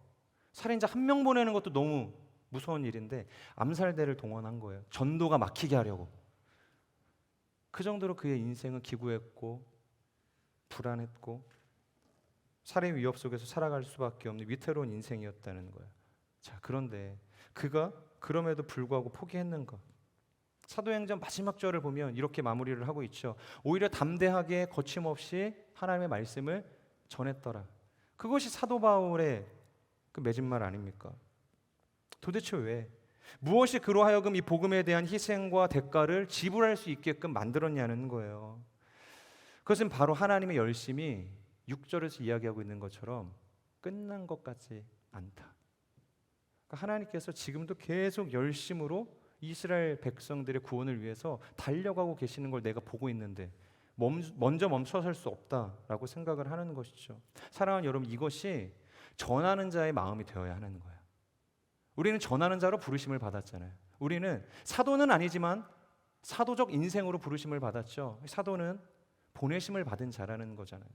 살인자 한 명 보내는 것도 너무 무서운 일인데 암살대를 동원한 거예요. 전도가 막히게 하려고. 그 정도로 그의 인생은 기구했고 불안했고 살인 위협 속에서 살아갈 수밖에 없는 위태로운 인생이었다는 거예요. 자, 그런데 그가 그럼에도 불구하고 포기했는가? 사도행전 마지막 절을 보면 이렇게 마무리를 하고 있죠. 오히려 담대하게 거침없이 하나님의 말씀을 전했더라. 그것이 사도 바울의 그 맺은 말 아닙니까? 도대체 왜? 무엇이 그로 하여금 이 복음에 대한 희생과 대가를 지불할 수 있게끔 만들었냐는 거예요. 그것은 바로 하나님의 열심이 6절에서 이야기하고 있는 것처럼 끝난 것 같지 않다. 그러니까 하나님께서 지금도 계속 열심으로 이스라엘 백성들의 구원을 위해서 달려가고 계시는 걸 내가 보고 있는데 먼저 멈춰설 수 없다라고 생각을 하는 것이죠. 사랑하는 여러분, 이것이 전하는 자의 마음이 되어야 하는 거예요. 우리는 전하는 자로 부르심을 받았잖아요. 우리는 사도는 아니지만 사도적 인생으로 부르심을 받았죠. 사도는 보내심을 받은 자라는 거잖아요.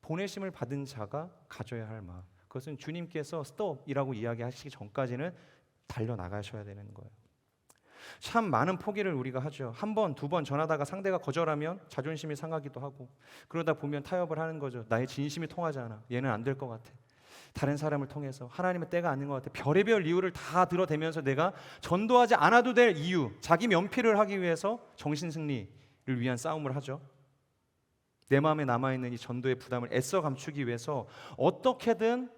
보내심을 받은 자가 가져야 할 마음, 그것은 주님께서 스톱이라고 이야기하시기 전까지는 달려나가셔야 되는 거예요. 참 많은 포기를 우리가 하죠. 한 번, 두 번 전하다가 상대가 거절하면 자존심이 상하기도 하고, 그러다 보면 타협을 하는 거죠. 나의 진심이 통하지 않아. 얘는 안 될 것 같아. 다른 사람을 통해서 하나님의 때가 아닌 것 같아. 별의별 이유를 다 들어대면서 내가 전도하지 않아도 될 이유, 자기 면피를 하기 위해서 정신승리를 위한 싸움을 하죠. 내 마음에 남아있는 이 전도의 부담을 애써 감추기 위해서 어떻게든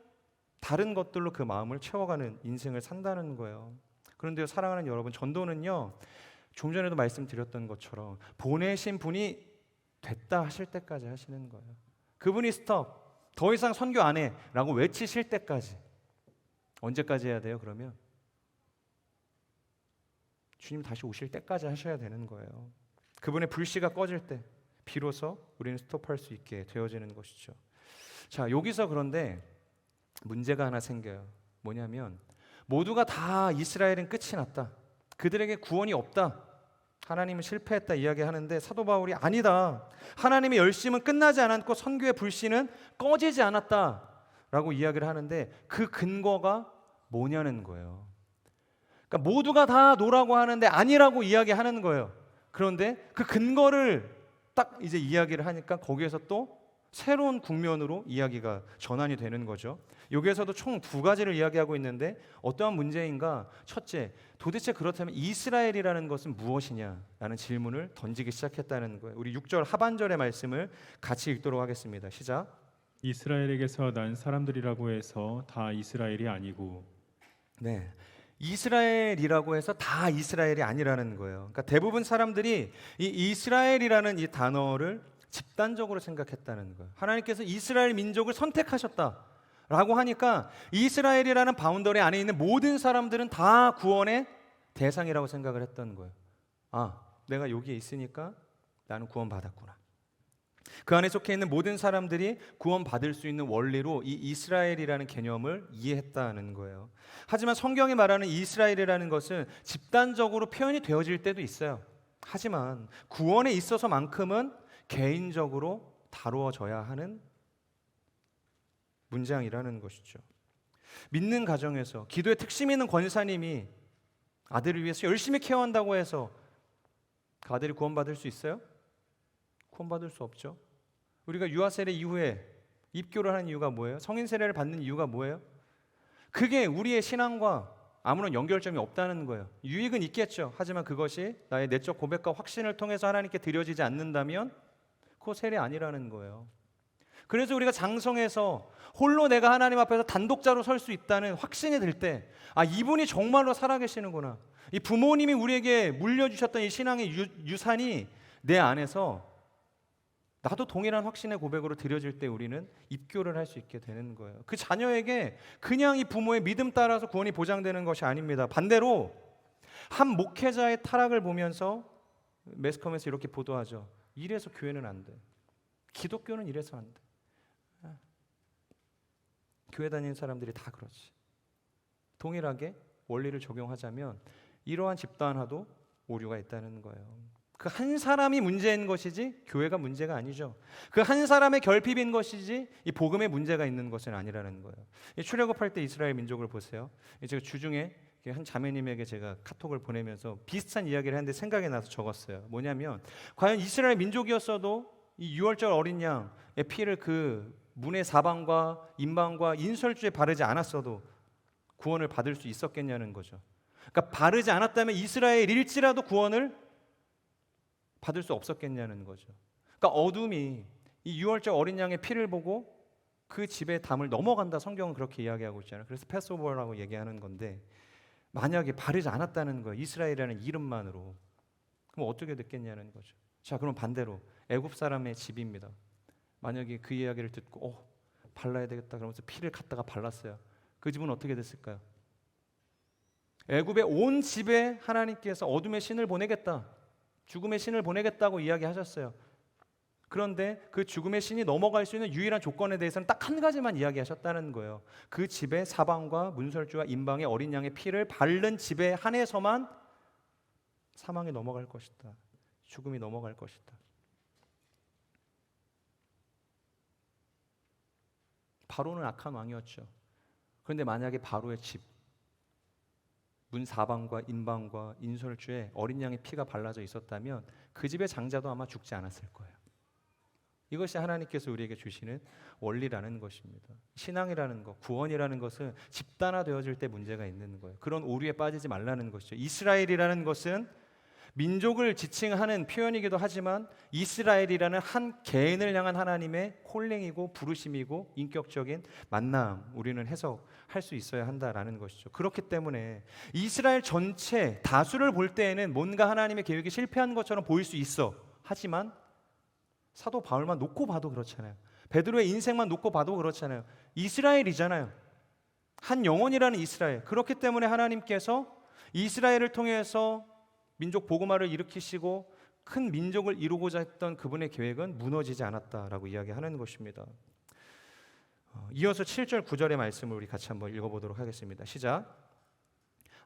다른 것들로 그 마음을 채워가는 인생을 산다는 거예요. 그런데요, 사랑하는 여러분, 전도는요, 좀 전에도 말씀드렸던 것처럼 보내신 분이 됐다 하실 때까지 하시는 거예요. 그분이 스톱, 더 이상 선교 안 해 라고 외치실 때까지. 언제까지 해야 돼요? 그러면 주님 다시 오실 때까지 하셔야 되는 거예요. 그분의 불씨가 꺼질 때 비로소 우리는 스톱할 수 있게 되어지는 것이죠. 자, 여기서 그런데 문제가 하나 생겨요. 뭐냐면 모두가 다 이스라엘은 끝이 났다, 그들에게 구원이 없다, 하나님은 실패했다 이야기하는데 사도 바울이 아니다, 하나님의 열심은 끝나지 않았고 선교의 불씨는 꺼지지 않았다라고 이야기를 하는데 그 근거가 뭐냐는 거예요. 그러니까 모두가 다 노라고 하는데 아니라고 이야기하는 거예요. 그런데 그 근거를 딱 이제 이야기를 하니까 거기에서 또 새로운 국면으로 이야기가 전환이 되는 거죠. 여기에서도 총 두 가지를 이야기하고 있는데 어떠한 문제인가? 첫째, 도대체 그렇다면 이스라엘이라는 것은 무엇이냐라는 질문을 던지기 시작했다는 거예요. 우리 6절 하반절의 말씀을 같이 읽도록 하겠습니다. 시작. 이스라엘에게서 난 사람들이라고 해서 다 이스라엘이 아니고. 네, 이스라엘이라고 해서 다 이스라엘이 아니라는 거예요. 그러니까 대부분 사람들이 이 이스라엘이라는 이 단어를 집단적으로 생각했다는 거예요. 하나님께서 이스라엘 민족을 선택하셨다라고 하니까 이스라엘이라는 바운더리 안에 있는 모든 사람들은 다 구원의 대상이라고 생각을 했던 거예요. 아, 내가 여기에 있으니까 나는 구원받았구나. 그 안에 속해 있는 모든 사람들이 구원받을 수 있는 원리로 이 이스라엘이라는 개념을 이해했다는 거예요. 하지만 성경이 말하는 이스라엘이라는 것은 집단적으로 표현이 되어질 때도 있어요. 하지만 구원에 있어서만큼은 개인적으로 다루어져야 하는 문장이라는 것이죠. 믿는 가정에서 기도의 특심 있는 권사님이 아들을 위해서 열심히 케어한다고 해서 그 아들이 구원받을 수 있어요? 구원받을 수 없죠. 우리가 유아 세례 이후에 입교를 하는 이유가 뭐예요? 성인 세례를 받는 이유가 뭐예요? 그게 우리의 신앙과 아무런 연결점이 없다는 거예요. 유익은 있겠죠. 하지만 그것이 나의 내적 고백과 확신을 통해서 하나님께 드려지지 않는다면 그거 세례 아니라는 거예요. 그래서 우리가 장성해서 홀로 내가 하나님 앞에서 단독자로 설 수 있다는 확신이 들 때, 아, 이분이 정말로 살아계시는구나, 이 부모님이 우리에게 물려주셨던 이 신앙의 유산이 내 안에서 나도 동일한 확신의 고백으로 드려질 때 우리는 입교를 할 수 있게 되는 거예요. 그 자녀에게 그냥 이 부모의 믿음 따라서 구원이 보장되는 것이 아닙니다. 반대로 한 목회자의 타락을 보면서 매스컴에서 이렇게 보도하죠. 이래서 교회는 안 돼. 기독교는 이래서 안 돼. 교회 다니는 사람들이 다 그렇지. 동일하게 원리를 적용하자면 이러한 집단 하나도 오류가 있다는 거예요. 그 한 사람이 문제인 것이지 교회가 문제가 아니죠. 그 한 사람의 결핍인 것이지 이 복음에 문제가 있는 것은 아니라는 거예요. 출애굽할 때 이스라엘 민족을 보세요. 제가 주중에 한 자매님에게 제가 카톡을 보내면서 비슷한 이야기를 했는데 생각이 나서 적었어요. 뭐냐면 과연 이스라엘 민족이었어도 이 유월절 어린 양의 피를 그 문의 사방과 임방과 인설주에 바르지 않았어도 구원을 받을 수 있었겠냐는 거죠. 그러니까 바르지 않았다면 이스라엘일지라도 구원을 받을 수 없었겠냐는 거죠. 그러니까 어둠이 이 유월절 어린 양의 피를 보고 그 집의 담을 넘어간다. 성경은 그렇게 이야기하고 있잖아요. 그래서 패스오버라고 얘기하는 건데 만약에 바르지 않았다는 거예요. 이스라엘이라는 이름만으로. 그럼 어떻게 됐겠냐는 거죠. 자, 그럼 반대로 애굽 사람의 집입니다. 만약에 그 이야기를 듣고 발라야 되겠다 그러면서 피를 갖다가 발랐어요. 그 집은 어떻게 됐을까요? 애굽의 온 집에 하나님께서 어둠의 신을 보내겠다, 죽음의 신을 보내겠다고 이야기하셨어요. 그런데 그 죽음의 신이 넘어갈 수 있는 유일한 조건에 대해서는 딱 한 가지만 이야기하셨다는 거예요. 그 집에 사방과 문설주와 임방의 어린 양의 피를 바른 집에 한해서만 사망이 넘어갈 것이다. 죽음이 넘어갈 것이다. 바로는 악한 왕이었죠. 그런데 만약에 바로의 집, 문 사방과 임방과 인설주에 어린 양의 피가 발라져 있었다면 그 집의 장자도 아마 죽지 않았을 거예요. 이것이 하나님께서 우리에게 주시는 원리라는 것입니다. 신앙이라는 것, 구원이라는 것은 집단화되어질 때 문제가 있는 거예요. 그런 오류에 빠지지 말라는 것이죠. 이스라엘이라는 것은 민족을 지칭하는 표현이기도 하지만 이스라엘이라는 한 개인을 향한 하나님의 콜링이고 부르심이고 인격적인 만남, 우리는 해석할 수 있어야 한다라는 것이죠. 그렇기 때문에 이스라엘 전체 다수를 볼 때에는 뭔가 하나님의 계획이 실패한 것처럼 보일 수 있어. 하지만 사도 바울만 놓고 봐도 그렇잖아요. 베드로의 인생만 놓고 봐도 그렇잖아요. 이스라엘이잖아요. 한 영혼이라는 이스라엘. 그렇기 때문에 하나님께서 이스라엘을 통해서 민족 복음화를 일으키시고 큰 민족을 이루고자 했던 그분의 계획은 무너지지 않았다라고 이야기하는 것입니다. 이어서 7절 9절의 말씀을 우리 같이 한번 읽어보도록 하겠습니다. 시작.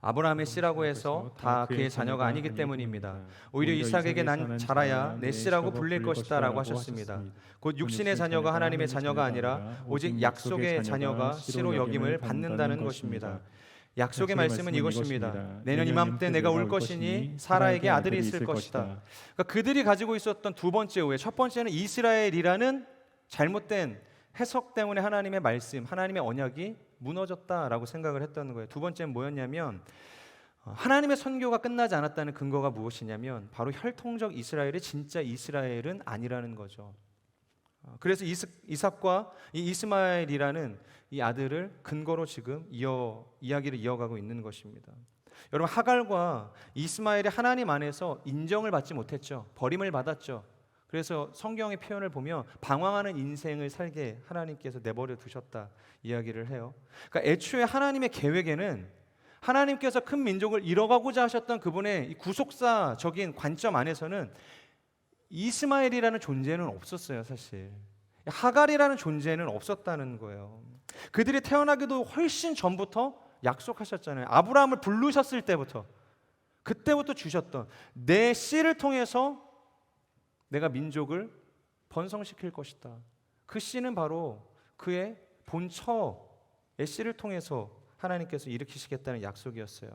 아브라함의 씨라고 해서 다 그의 자녀가 아니기 때문입니다. 오히려 이삭에게 난 자라야 내 씨라고 불릴 것이다 라고 하셨습니다. 곧 육신의 자녀가 하나님의 자녀가 아니라 오직 약속의 자녀가 씨로 여김을 받는다는 것입니다. 약속의 말씀은 이것입니다. 내년 이맘때 내가 올 것이니 사라에게 아들이 있을 것이다. 그러니까 그들이 가지고 있었던 두 번째 오해, 첫 번째는 이스라엘이라는 잘못된 해석 때문에 하나님의 말씀, 하나님의 언약이 무너졌다라고 생각을 했던 거예요. 두 번째는 뭐였냐면 하나님의 선교가 끝나지 않았다는 근거가 무엇이냐면 바로 혈통적 이스라엘이 진짜 이스라엘은 아니라는 거죠. 그래서 이삭과 이 이스마엘이라는 이 아들을 근거로 지금 이야기를 이어가고 있는 것입니다. 여러분, 하갈과 이스마엘이 하나님 안에서 인정을 받지 못했죠. 버림을 받았죠. 그래서 성경의 표현을 보면 방황하는 인생을 살게 하나님께서 내버려 두셨다 이야기를 해요. 그러니까 애초에 하나님의 계획에는 하나님께서 큰 민족을 이뤄가고자 하셨던 그분의 구속사적인 관점 안에서는 이스마엘이라는 존재는 없었어요. 사실 하갈이라는 존재는 없었다는 거예요. 그들이 태어나기도 훨씬 전부터 약속하셨잖아요. 아브라함을 부르셨을 때부터, 그때부터 주셨던 내 씨를 통해서 내가 민족을 번성시킬 것이다. 그 씨는 바로 그의 본처의 씨를 통해서 하나님께서 일으키시겠다는 약속이었어요.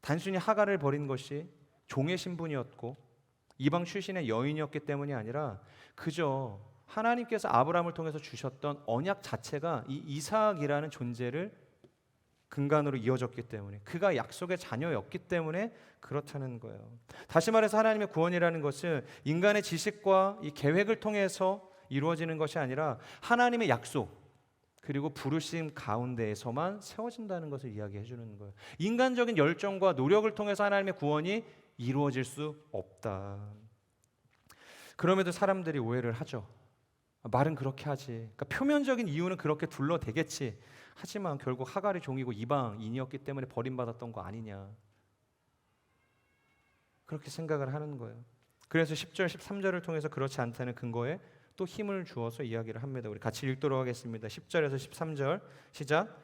단순히 하갈을 버린 것이 종의 신분이었고 이방 출신의 여인이었기 때문이 아니라 그저 하나님께서 아브라함을 통해서 주셨던 언약 자체가 이 이삭이라는 존재를 근간으로 이어졌기 때문에, 그가 약속의 자녀였기 때문에 그렇다는 거예요. 다시 말해서 하나님의 구원이라는 것은 인간의 지식과 이 계획을 통해서 이루어지는 것이 아니라 하나님의 약속 그리고 부르심 가운데에서만 세워진다는 것을 이야기해 주는 거예요. 인간적인 열정과 노력을 통해서 하나님의 구원이 이루어질 수 없다. 그럼에도 사람들이 오해를 하죠. 말은 그렇게 하지. 그러니까 표면적인 이유는 그렇게 둘러대겠지. 하지만 결국 하갈이 종이고 이방인이었기 때문에 버림받았던 거 아니냐. 그렇게 생각을 하는 거예요. 그래서 10절, 13절을 통해서 그렇지 않다는 근거에 또 힘을 주어서 이야기를 합니다. 우리 같이 읽도록 하겠습니다. 10절에서 13절 시작.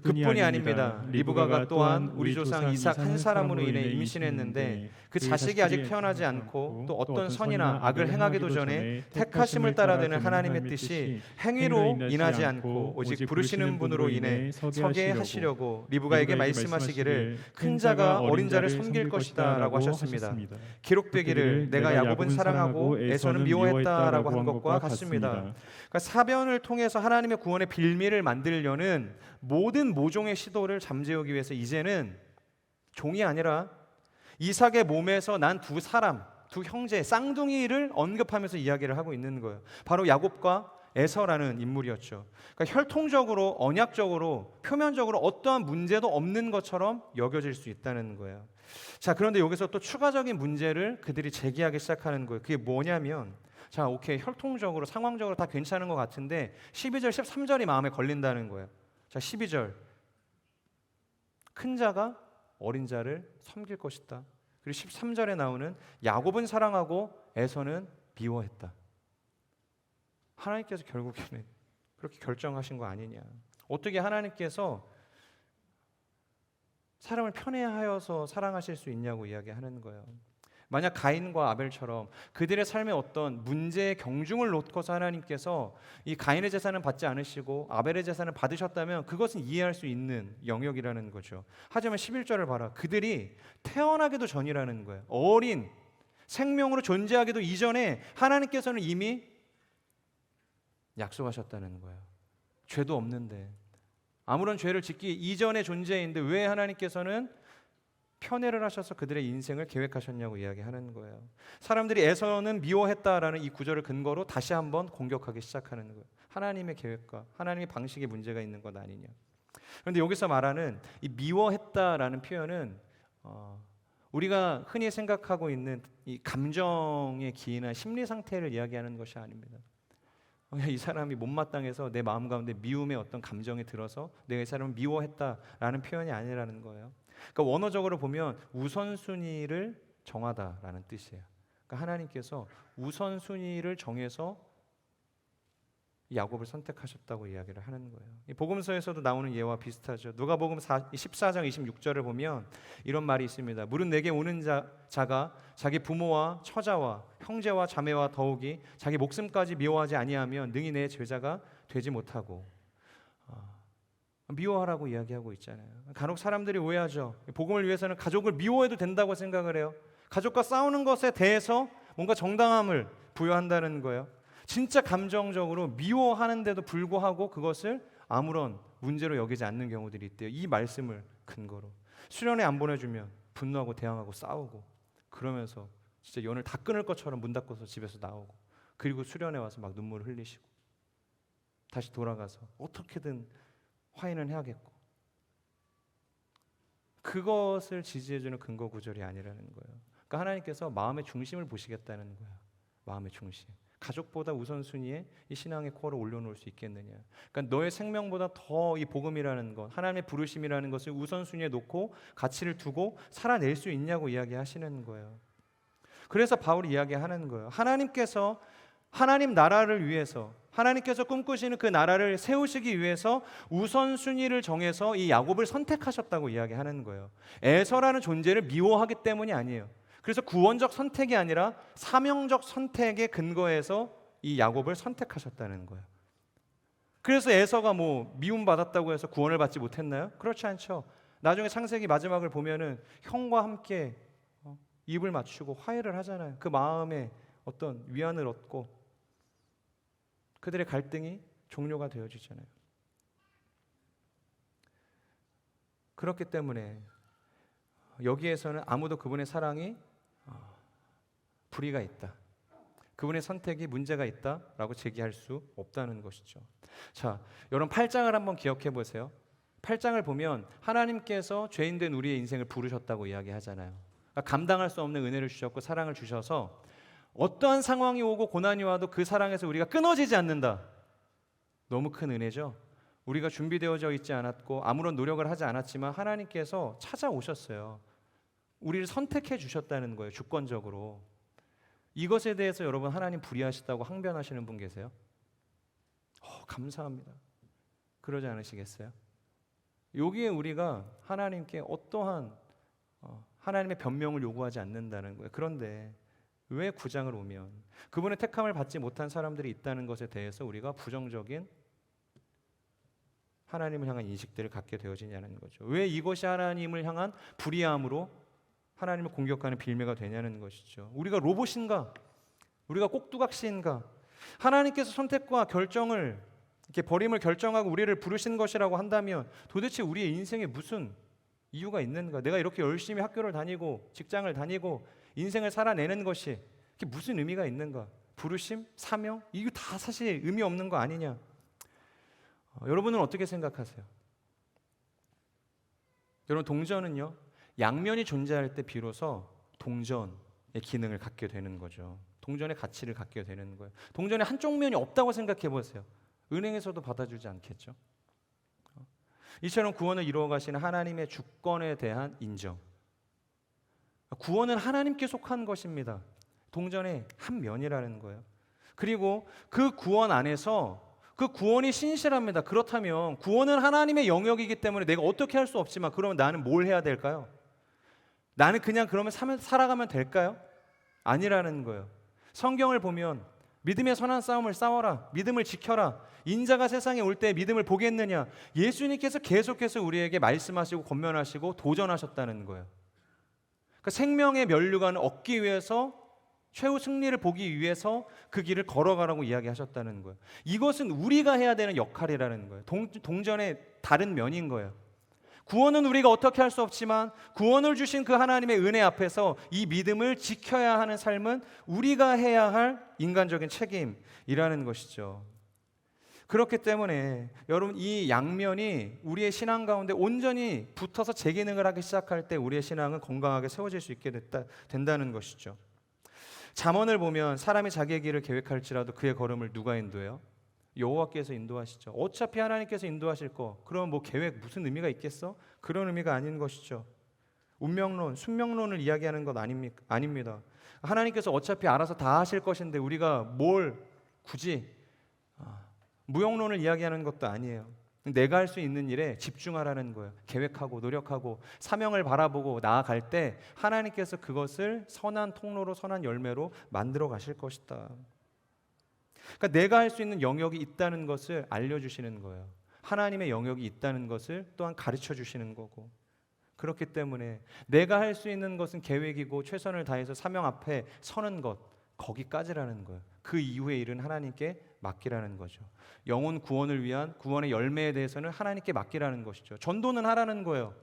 그뿐이 아닙니다. 리브가가 또한 우리 조상 이삭 한 사람으로 인해 임신했는데 그 자식이 아직 태어나지 않고 또 어떤 선이나 악을 행하기도 전에 택하심을 따라되는 하나님의 뜻이 행위로 인하지 않고 오직 부르시는 분으로 인해 서게 하시려고 리브가에게 말씀하시기를 큰 자가 어린 자를 섬길 것이다 라고 하셨습니다. 기록되기를 내가 야곱은 사랑하고 에서는 미워했다라고 한 것과 같습니다. 그러니까 사변을 통해서 하나님의 구원의 빌미를 만들려는 모든 모종의 시도를 잠재우기 위해서 이제는 종이 아니라 이삭의 몸에서 난 두 사람, 두 형제, 쌍둥이를 언급하면서 이야기를 하고 있는 거예요. 바로 야곱과 에서라는 인물이었죠. 그러니까 혈통적으로, 언약적으로, 표면적으로 어떠한 문제도 없는 것처럼 여겨질 수 있다는 거예요. 자, 그런데 여기서 또 추가적인 문제를 그들이 제기하기 시작하는 거예요. 그게 뭐냐면, 자, 오케이, 혈통적으로, 상황적으로 다 괜찮은 것 같은데 12절, 13절이 마음에 걸린다는 거예요. 자, 12절. 큰 자가 어린 자를 섬길 것이다. 그리고 13절에 나오는 야곱은 사랑하고 에서는 미워했다. 하나님께서 결국에는 그렇게 결정하신 거 아니냐. 어떻게 하나님께서 사람을 편애하여서 사랑하실 수 있냐고 이야기하는 거예요. 만약 가인과 아벨처럼 그들의 삶에 어떤 문제의 경중을 놓고서 하나님께서 이 가인의 재산은 받지 않으시고 아벨의 재산을 받으셨다면 그것은 이해할 수 있는 영역이라는 거죠. 하지만 11절을 봐라. 그들이 태어나기도 전이라는 거예요. 어린 생명으로 존재하기도 이전에 하나님께서는 이미 약속하셨다는 거예요. 죄도 없는데, 아무런 죄를 짓기 이전의 존재인데 왜 하나님께서는 편애를 하셔서 그들의 인생을 계획하셨냐고 이야기하는 거예요. 사람들이 에서는 미워했다라는 이 구절을 근거로 다시 한번 공격하기 시작하는 거예요. 하나님의 계획과 하나님의 방식에 문제가 있는 것 아니냐. 그런데 여기서 말하는 이 미워했다라는 표현은 우리가 흔히 생각하고 있는 이 감정의 기인한 심리 상태를 이야기하는 것이 아닙니다. 이 사람이 못마땅해서 내 마음 가운데 미움의 어떤 감정이 들어서 내가 이 사람을 미워했다라는 표현이 아니라는 거예요. 그러니까 원어적으로 보면 우선순위를 정하다라는 뜻이에요. 그러니까 하나님께서 우선순위를 정해서 야곱을 선택하셨다고 이야기를 하는 거예요. 이 복음서에서도 나오는 예와 비슷하죠. 누가복음 14장 26절을 보면 이런 말이 있습니다. 물은 내게 오는 자가 자기 부모와 처자와 형제와 자매와 더욱이 자기 목숨까지 미워하지 아니하면 능히 내 제자가 되지 못하고, 미워하라고 이야기하고 있잖아요. 간혹 사람들이 오해하죠. 복음을 위해서는 가족을 미워해도 된다고 생각을 해요. 가족과 싸우는 것에 대해서 뭔가 정당함을 부여한다는 거예요. 진짜 감정적으로 미워하는데도 불구하고 그것을 아무런 문제로 여기지 않는 경우들이 있대요. 이 말씀을 근거로 수련회 안 보내주면 분노하고 대항하고 싸우고, 그러면서 진짜 연을 다 끊을 것처럼 문 닫고서 집에서 나오고, 그리고 수련회 와서 막 눈물을 흘리시고 다시 돌아가서 어떻게든 화해는 해야겠고, 그것을 지지해주는 근거 구절이 아니라는 거예요. 그러니까 하나님께서 마음의 중심을 보시겠다는 거예요. 마음의 중심. 가족보다 우선순위에 이 신앙의 코어를 올려놓을 수 있겠느냐. 그러니까 너의 생명보다 더 이 복음이라는 것, 하나님의 부르심이라는 것을 우선순위에 놓고 가치를 두고 살아낼 수 있냐고 이야기하시는 거예요. 그래서 바울이 이야기하는 거예요. 하나님께서 하나님 나라를 위해서, 하나님께서 꿈꾸시는 그 나라를 세우시기 위해서 우선순위를 정해서 이 야곱을 선택하셨다고 이야기하는 거예요. 에서라는 존재를 미워하기 때문이 아니에요. 그래서 구원적 선택이 아니라 사명적 선택의 근거에서 이 야곱을 선택하셨다는 거예요. 그래서 에서가 뭐 미움받았다고 해서 구원을 받지 못했나요? 그렇지 않죠. 나중에 창세기 마지막을 보면은 형과 함께 입을 맞추고 화해를 하잖아요. 그 마음에 어떤 위안을 얻고 그들의 갈등이 종료가 되어지잖아요. 그렇기 때문에 여기에서는 아무도 그분의 사랑이 불의가 있다, 그분의 선택이 문제가 있다라고 제기할 수 없다는 것이죠. 자, 여러분 8장을 한번 기억해 보세요. 8장을 보면 하나님께서 죄인된 우리의 인생을 부르셨다고 이야기하잖아요. 그러니까 감당할 수 없는 은혜를 주셨고 사랑을 주셔서 어떠한 상황이 오고 고난이 와도 그 사랑에서 우리가 끊어지지 않는다. 너무 큰 은혜죠. 우리가 준비되어져 있지 않았고 아무런 노력을 하지 않았지만 하나님께서 찾아오셨어요. 우리를 선택해 주셨다는 거예요. 주권적으로. 이것에 대해서 여러분 하나님 불의하시다고 항변하시는 분 계세요? 감사합니다. 그러지 않으시겠어요? 여기에 우리가 하나님께 어떠한 하나님의 변명을 요구하지 않는다는 거예요. 그런데 왜 구장을 오면 그분의 택함을 받지 못한 사람들이 있다는 것에 대해서 우리가 부정적인 하나님을 향한 인식들을 갖게 되어지냐는 거죠. 왜 이것이 하나님을 향한 불의함으로 하나님을 공격하는 빌미가 되냐는 것이죠. 우리가 로봇인가? 우리가 꼭두각시인가? 하나님께서 선택과 결정을 이렇게 버림을 결정하고 우리를 부르신 것이라고 한다면 도대체 우리의 인생에 무슨 이유가 있는가? 내가 이렇게 열심히 학교를 다니고 직장을 다니고 인생을 살아내는 것이 이게 무슨 의미가 있는가? 부르심? 사명? 이거 다 사실 의미 없는 거 아니냐? 여러분은 어떻게 생각하세요? 여러분, 동전은요, 양면이 존재할 때 비로소 동전의 기능을 갖게 되는 거죠. 동전의 가치를 갖게 되는 거예요. 동전의 한쪽 면이 없다고 생각해 보세요. 은행에서도 받아주지 않겠죠. 이처럼 구원을 이루어 가시는 하나님의 주권에 대한 인정. 구원은 하나님께 속한 것입니다. 동전의 한 면이라는 거예요. 그리고 그 구원 안에서 그 구원이 신실합니다. 그렇다면 구원은 하나님의 영역이기 때문에 내가 어떻게 할 수 없지만 그러면 나는 뭘 해야 될까요? 나는 그냥 그러면 살아가면 될까요? 아니라는 거예요. 성경을 보면 믿음의 선한 싸움을 싸워라, 믿음을 지켜라, 인자가 세상에 올 때 믿음을 보겠느냐, 예수님께서 계속해서 우리에게 말씀하시고 권면하시고 도전하셨다는 거예요. 그러니까 생명의 면류관을 얻기 위해서, 최후 승리를 보기 위해서 그 길을 걸어가라고 이야기하셨다는 거예요. 이것은 우리가 해야 되는 역할이라는 거예요. 동전의 다른 면인 거예요. 구원은 우리가 어떻게 할 수 없지만 구원을 주신 그 하나님의 은혜 앞에서 이 믿음을 지켜야 하는 삶은 우리가 해야 할 인간적인 책임이라는 것이죠. 그렇기 때문에 여러분, 이 양면이 우리의 신앙 가운데 온전히 붙어서 재기능을 하기 시작할 때 우리의 신앙은 건강하게 세워질 수 있게 된다는 것이죠. 잠언을 보면 사람이 자기의 길을 계획할지라도 그의 걸음을 누가 인도해요? 여호와께서 인도하시죠. 어차피 하나님께서 인도하실 거, 그럼 뭐 계획 무슨 의미가 있겠어? 그런 의미가 아닌 것이죠. 운명론, 숙명론을 이야기하는 것 아닙니다. 하나님께서 어차피 알아서 다 하실 것인데 우리가 뭘 굳이 무용론을 이야기하는 것도 아니에요. 내가 할 수 있는 일에 집중하라는 거예요. 계획하고 노력하고 사명을 바라보고 나아갈 때 하나님께서 그것을 선한 통로로, 선한 열매로 만들어 가실 것이다. 그러니까 내가 할 수 있는 영역이 있다는 것을 알려주시는 거예요. 하나님의 영역이 있다는 것을 또한 가르쳐 주시는 거고, 그렇기 때문에 내가 할 수 있는 것은 계획이고 최선을 다해서 사명 앞에 서는 것, 거기까지라는 거예요. 그 이후의 일은 하나님께 맡기라는 거죠. 영혼 구원을 위한 구원의 열매에 대해서는 하나님께 맡기라는 것이죠. 전도는 하라는 거예요.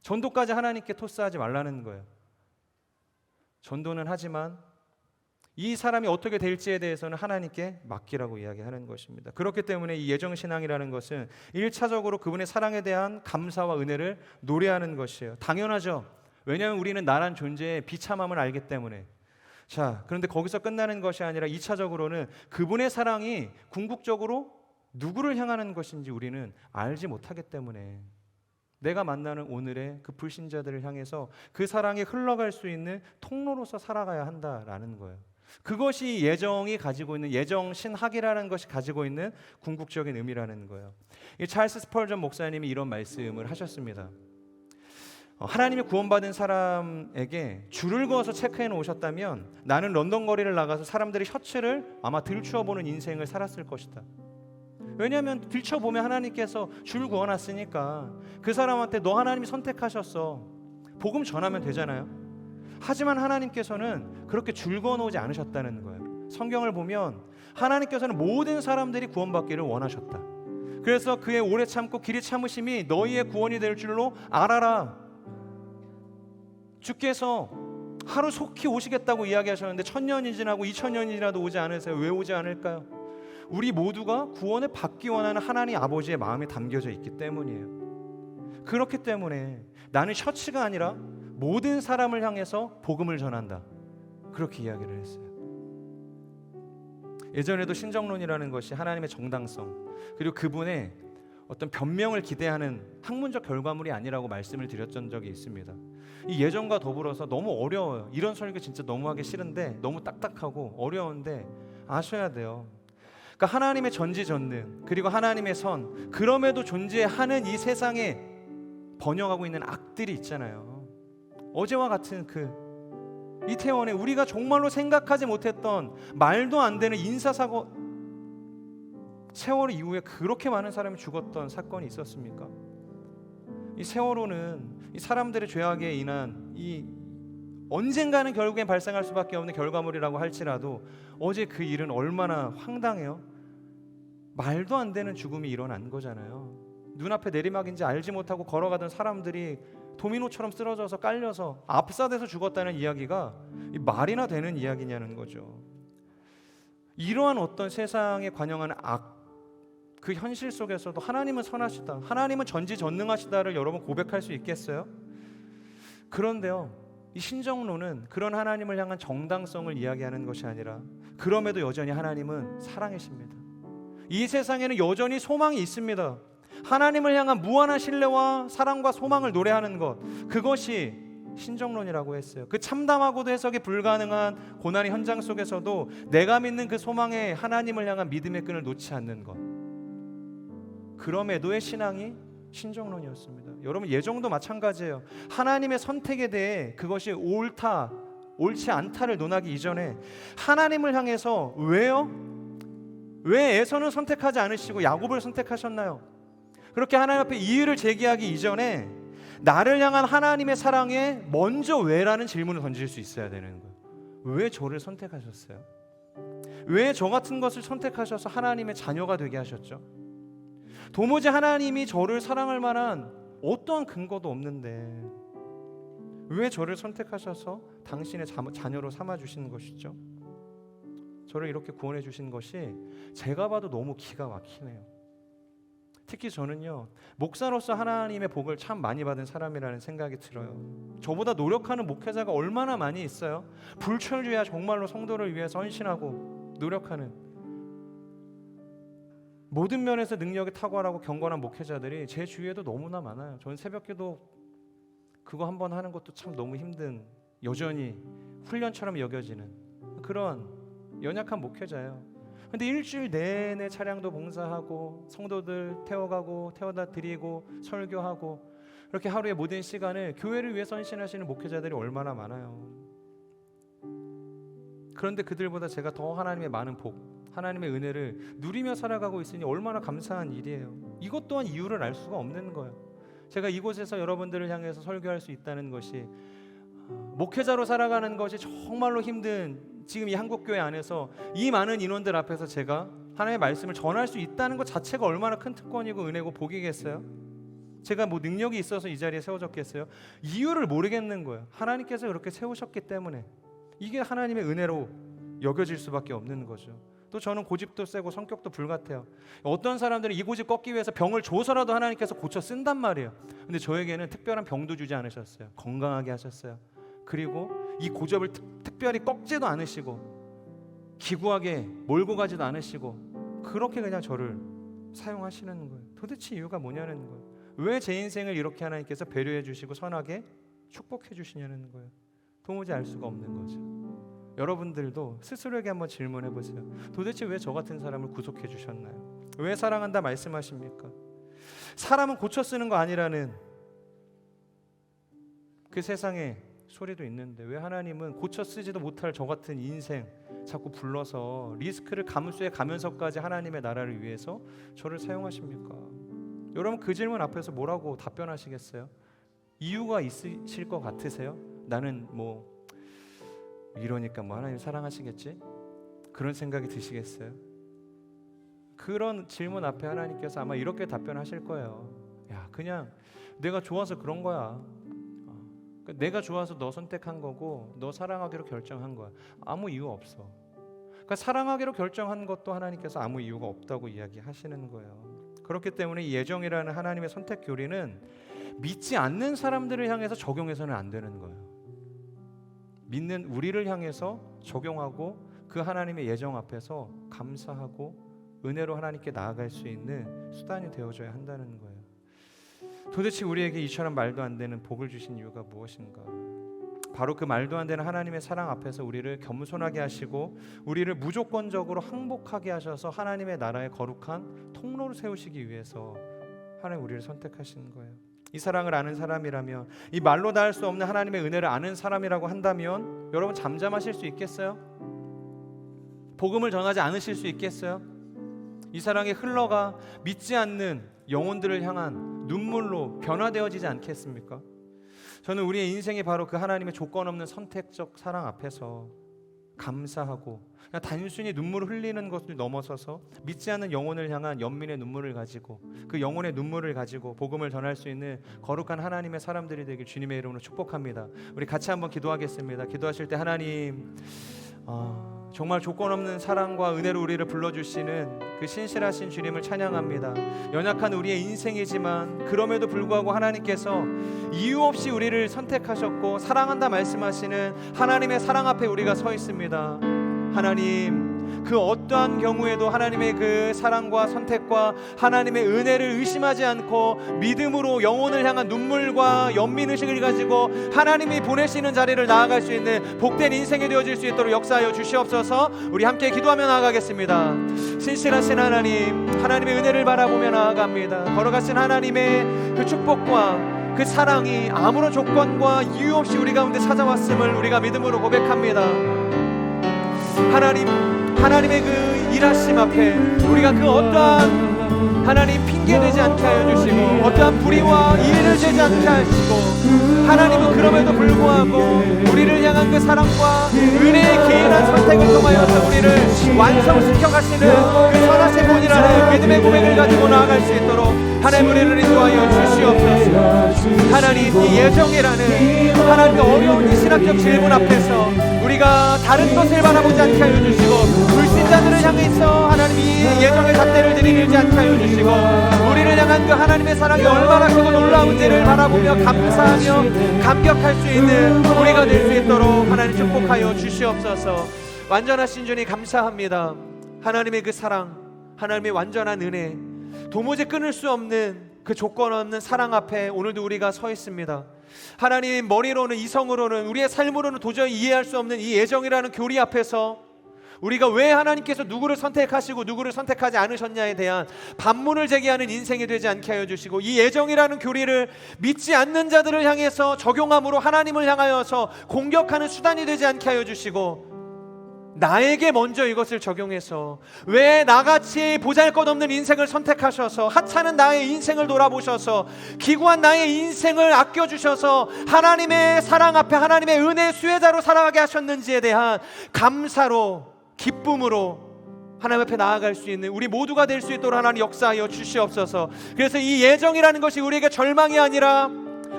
전도까지 하나님께 토스하지 말라는 거예요. 전도는 하지만 이 사람이 어떻게 될지에 대해서는 하나님께 맡기라고 이야기하는 것입니다. 그렇기 때문에 이 예정신앙이라는 것은 1차적으로 그분의 사랑에 대한 감사와 은혜를 노래하는 것이에요. 당연하죠. 왜냐하면 우리는 나란 존재의 비참함을 알기 때문에. 자, 그런데 거기서 끝나는 것이 아니라 2차적으로는 그분의 사랑이 궁극적으로 누구를 향하는 것인지 우리는 알지 못하기 때문에 내가 만나는 오늘의 그 불신자들을 향해서 그 사랑이 흘러갈 수 있는 통로로서 살아가야 한다라는 거예요. 그것이 예정이 가지고 있는, 예정 신학이라는 것이 가지고 있는 궁극적인 의미라는 거예요. 이 찰스 스펄전 목사님이 이런 말씀을 하셨습니다. 하나님이 구원받은 사람에게 줄을 그어서 체크해 놓으셨다면 나는 런던 거리를 나가서 사람들이 셔츠를 아마 들추어보는 인생을 살았을 것이다. 왜냐하면 들춰보면 하나님께서 줄 그어놨으니까 그 사람한테 너 하나님이 선택하셨어, 복음 전하면 되잖아요. 하지만 하나님께서는 그렇게 줄 그어놓지 않으셨다는 거예요. 성경을 보면 하나님께서는 모든 사람들이 구원받기를 원하셨다. 그래서 그의 오래 참고 길이 참으심이 너희의 구원이 될 줄로 알아라. 주께서 하루 속히 오시겠다고 이야기하셨는데 1000년이 지나고 2000년이 지나도 오지 않으세요. 왜 오지 않을까요? 우리 모두가 구원을 받기 원하는 하나님 아버지의 마음이 담겨져 있기 때문이에요. 그렇기 때문에 나는 셔츠가 아니라 모든 사람을 향해서 복음을 전한다, 그렇게 이야기를 했어요. 예전에도 신정론이라는 것이 하나님의 정당성, 그리고 그분의 어떤 변명을 기대하는 학문적 결과물이 아니라고 말씀을 드렸던 적이 있습니다. 이 예전과 더불어서 너무 어려워요. 이런 설교 진짜 너무 하기 싫은데 너무 딱딱하고 어려운데 아셔야 돼요. 그러니까 하나님의 전지전능 그리고 하나님의 선, 그럼에도 존재하는 이 세상에 번영하고 있는 악들이 있잖아요. 어제와 같은 그 이태원에 우리가 정말로 생각하지 못했던 말도 안 되는 인사사고, 세월호 이후에 그렇게 많은 사람이 죽었던 사건이 있었습니까? 이 세월호는 이 사람들의 죄악에 인한 이 언젠가는 결국엔 발생할 수밖에 없는 결과물이라고 할지라도 어제 그 일은 얼마나 황당해요. 말도 안 되는 죽음이 일어난 거잖아요. 눈앞에 내리막인지 알지 못하고 걸어가던 사람들이 도미노처럼 쓰러져서 깔려서 압사돼서 죽었다는 이야기가 이 말이나 되는 이야기냐는 거죠. 이러한 어떤 세상에 관영하는 악, 그 현실 속에서도 하나님은 선하시다, 하나님은 전지전능하시다를 여러분 고백할 수 있겠어요? 그런데요, 이 신정론은 그런 하나님을 향한 정당성을 이야기하는 것이 아니라 그럼에도 여전히 하나님은 사랑이십니다. 이 세상에는 여전히 소망이 있습니다. 하나님을 향한 무한한 신뢰와 사랑과 소망을 노래하는 것, 그것이 신정론이라고 했어요. 그 참담하고도 해석이 불가능한 고난의 현장 속에서도 내가 믿는 그 소망에 하나님을 향한 믿음의 끈을 놓지 않는 것, 그럼에도의 신앙이 신정론이었습니다. 여러분, 예정도 마찬가지예요. 하나님의 선택에 대해 그것이 옳다, 옳지 않다를 논하기 이전에 하나님을 향해서 왜요? 왜 에서는 선택하지 않으시고 야곱을 선택하셨나요? 그렇게 하나님 앞에 이의를 제기하기 이전에 나를 향한 하나님의 사랑에 먼저 왜라는 질문을 던질 수 있어야 되는 거예요. 왜 저를 선택하셨어요? 왜 저 같은 것을 선택하셔서 하나님의 자녀가 되게 하셨죠? 도무지 하나님이 저를 사랑할 만한 어떠한 근거도 없는데 왜 저를 선택하셔서 당신의 자녀로 삼아주시는 것이죠? 저를 이렇게 구원해 주신 것이 제가 봐도 너무 기가 막히네요. 특히 저는요, 목사로서 하나님의 복을 참 많이 받은 사람이라는 생각이 들어요. 저보다 노력하는 목회자가 얼마나 많이 있어요. 불철주야 정말로 성도를 위해서 헌신하고 노력하는, 모든 면에서 능력이 탁월하고 경건한 목회자들이 제 주위에도 너무나 많아요. 저는 새벽기도 그거 한번 하는 것도 참 너무 힘든, 여전히 훈련처럼 여겨지는 그런 연약한 목회자예요. 근데 일주일 내내 차량도 봉사하고 성도들 태워가고 태워다 드리고 설교하고 이렇게 하루의 모든 시간을 교회를 위해서 헌신하시는 목회자들이 얼마나 많아요. 그런데 그들보다 제가 더 하나님의 많은 복, 하나님의 은혜를 누리며 살아가고 있으니 얼마나 감사한 일이에요. 이것 또한 이유를 알 수가 없는 거예요. 제가 이곳에서 여러분들을 향해서 설교할 수 있다는 것이, 목회자로 살아가는 것이 정말로 힘든 지금 이 한국교회 안에서 이 많은 인원들 앞에서 제가 하나님의 말씀을 전할 수 있다는 것 자체가 얼마나 큰 특권이고 은혜고 복이겠어요? 제가 뭐 능력이 있어서 이 자리에 세워졌겠어요? 이유를 모르겠는 거예요. 하나님께서 그렇게 세우셨기 때문에 이게 하나님의 은혜로 여겨질 수밖에 없는 거죠. 또 저는 고집도 세고 성격도 불같아요. 어떤 사람들은 이 고집 꺾기 위해서 병을 줘서라도 하나님께서 고쳐 쓴단 말이에요. 근데 저에게는 특별한 병도 주지 않으셨어요. 건강하게 하셨어요. 그리고 이 고집을 특별히 꺾지도 않으시고 기구하게 몰고 가지도 않으시고 그렇게 그냥 저를 사용하시는 거예요. 도대체 이유가 뭐냐는 거예요. 왜 제 인생을 이렇게 하나님께서 배려해 주시고 선하게 축복해 주시냐는 거예요. 도무지 알 수가 없는 거죠. 여러분들도 스스로에게 한번 질문해 보세요. 도대체 왜 저 같은 사람을 구속해 주셨나요? 왜 사랑한다 말씀하십니까? 사람은 고쳐 쓰는 거 아니라는 그 세상에 소리도 있는데 왜 하나님은 고쳐 쓰지도 못할 저 같은 인생 자꾸 불러서 리스크를 감수해 가면서까지 하나님의 나라를 위해서 저를 사용하십니까? 여러분, 그 질문 앞에서 뭐라고 답변하시겠어요? 이유가 있으실 것 같으세요? 나는 뭐 이러니까 뭐 하나님 사랑하시겠지? 그런 생각이 드시겠어요? 그런 질문 앞에 하나님께서 아마 이렇게 답변하실 거예요. 야, 그냥 내가 좋아서 그런 거야. 내가 좋아서 너 선택한 거고 너 사랑하기로 결정한 거야. 아무 이유 없어. 그러니까 사랑하기로 결정한 것도 하나님께서 아무 이유가 없다고 이야기하시는 거예요. 그렇기 때문에 이 예정이라는 하나님의 선택 교리는 믿지 않는 사람들을 향해서 적용해서는 안 되는 거예요. 믿는 우리를 향해서 적용하고 그 하나님의 예정 앞에서 감사하고 은혜로 하나님께 나아갈 수 있는 수단이 되어줘야 한다는 거예요. 도대체 우리에게 이처럼 말도 안 되는 복을 주신 이유가 무엇인가? 바로 그 말도 안 되는 하나님의 사랑 앞에서 우리를 겸손하게 하시고 우리를 무조건적으로 항복하게 하셔서 하나님의 나라의 거룩한 통로를 세우시기 위해서 하나님 우리를 선택하신 거예요. 이 사랑을 아는 사람이라면, 이 말로 다 할 수 없는 하나님의 은혜를 아는 사람이라고 한다면 여러분 잠잠하실 수 있겠어요? 복음을 전하지 않으실 수 있겠어요? 이 사랑의 흘러가 믿지 않는 영혼들을 향한 눈물로 변화되어지지 않겠습니까? 저는 우리의 인생이 바로 그 하나님의 조건 없는 선택적 사랑 앞에서 감사하고 그냥 단순히 눈물을 흘리는 것을 넘어서서 믿지 않는 영혼을 향한 연민의 눈물을 가지고 그 영혼의 눈물을 가지고 복음을 전할 수 있는 거룩한 하나님의 사람들이 되길 주님의 이름으로 축복합니다. 우리 같이 한번 기도하겠습니다. 기도하실 때 하나님, 정말 조건 없는 사랑과 은혜로 우리를 불러주시는 그 신실하신 주님을 찬양합니다. 연약한 우리의 인생이지만 그럼에도 불구하고 하나님께서 이유 없이 우리를 선택하셨고 사랑한다 말씀하시는 하나님의 사랑 앞에 우리가 서 있습니다. 하나님, 그 어떠한 경우에도 하나님의 그 사랑과 선택과 하나님의 은혜를 의심하지 않고 믿음으로 영혼을 향한 눈물과 연민의식을 가지고 하나님이 보내시는 자리를 나아갈 수 있는 복된 인생이 되어질 수 있도록 역사하여 주시옵소서. 우리 함께 기도하며 나아가겠습니다. 신실하신 하나님, 하나님의 은혜를 바라보며 나아갑니다. 걸어가신 하나님의 그 축복과 그 사랑이 아무런 조건과 이유 없이 우리 가운데 찾아왔음을 우리가 믿음으로 고백합니다. 하나님의 그 일하심 앞에 우리가 그 어떠한 하나님 핑계되지 않게 하여 주시고 어떠한 불의와 이해를 되지 않게 하시고 하나님은 그럼에도 불구하고 우리를 향한 그 사랑과 은혜의 기이한 선택을 통하여서 우리를 완성시켜 가시는 그 선하신 분이라는 믿음의 고백을 가지고 나아갈 수 있도록 하나님 우리를 인도하여 주시옵소서. 하나님, 이 예정이라는 하나님의 어려운 이 신학적 질문 앞에서 우리가 다른 것을 바라보지 않게 하여 주시고 불신자들을 향해서 하나님 이 예정의 잣대를 들이밀지 않게 하여 주시고 우리를 향한 그 하나님의 사랑이 얼마나 크고 놀라운지를 바라보며 감사하며 감격할 수 있는 우리가 될 수 있도록 하나님 축복하여 주시옵소서. 완전하신 주님 감사합니다. 하나님의 그 사랑, 하나님의 완전한 은혜, 도무지 끊을 수 없는 그 조건 없는 사랑 앞에 오늘도 우리가 서 있습니다. 하나님, 머리로는 이성으로는 우리의 삶으로는 도저히 이해할 수 없는 이 예정이라는 교리 앞에서 우리가 왜 하나님께서 누구를 선택하시고 누구를 선택하지 않으셨냐에 대한 반문을 제기하는 인생이 되지 않게 하여 주시고 이 예정이라는 교리를 믿지 않는 자들을 향해서 적용함으로 하나님을 향하여서 공격하는 수단이 되지 않게 하여 주시고 나에게 먼저 이것을 적용해서 왜 나같이 보잘것없는 인생을 선택하셔서 하찮은 나의 인생을 돌아보셔서 기구한 나의 인생을 아껴주셔서 하나님의 사랑 앞에 하나님의 은혜의 수혜자로 살아가게 하셨는지에 대한 감사로 기쁨으로 하나님 앞에 나아갈 수 있는 우리 모두가 될 수 있도록 하나님 역사하여 주시옵소서. 그래서 이 예정이라는 것이 우리에게 절망이 아니라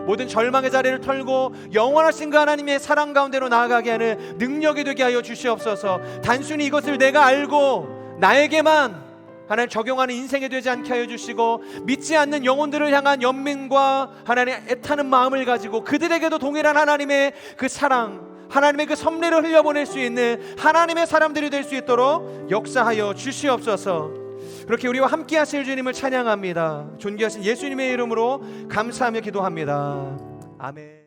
모든 절망의 자리를 털고 영원하신 그 하나님의 사랑 가운데로 나아가게 하는 능력이 되게 하여 주시옵소서. 단순히 이것을 내가 알고 나에게만 하나님 적용하는 인생이 되지 않게 하여 주시고 믿지 않는 영혼들을 향한 연민과 하나님 애타는 마음을 가지고 그들에게도 동일한 하나님의 그 사랑, 하나님의 그 섭리를 흘려보낼 수 있는 하나님의 사람들이 될 수 있도록 역사하여 주시옵소서. 그렇게 우리와 함께 하실 주님을 찬양합니다. 존귀하신 예수님의 이름으로 감사하며 기도합니다. 아멘.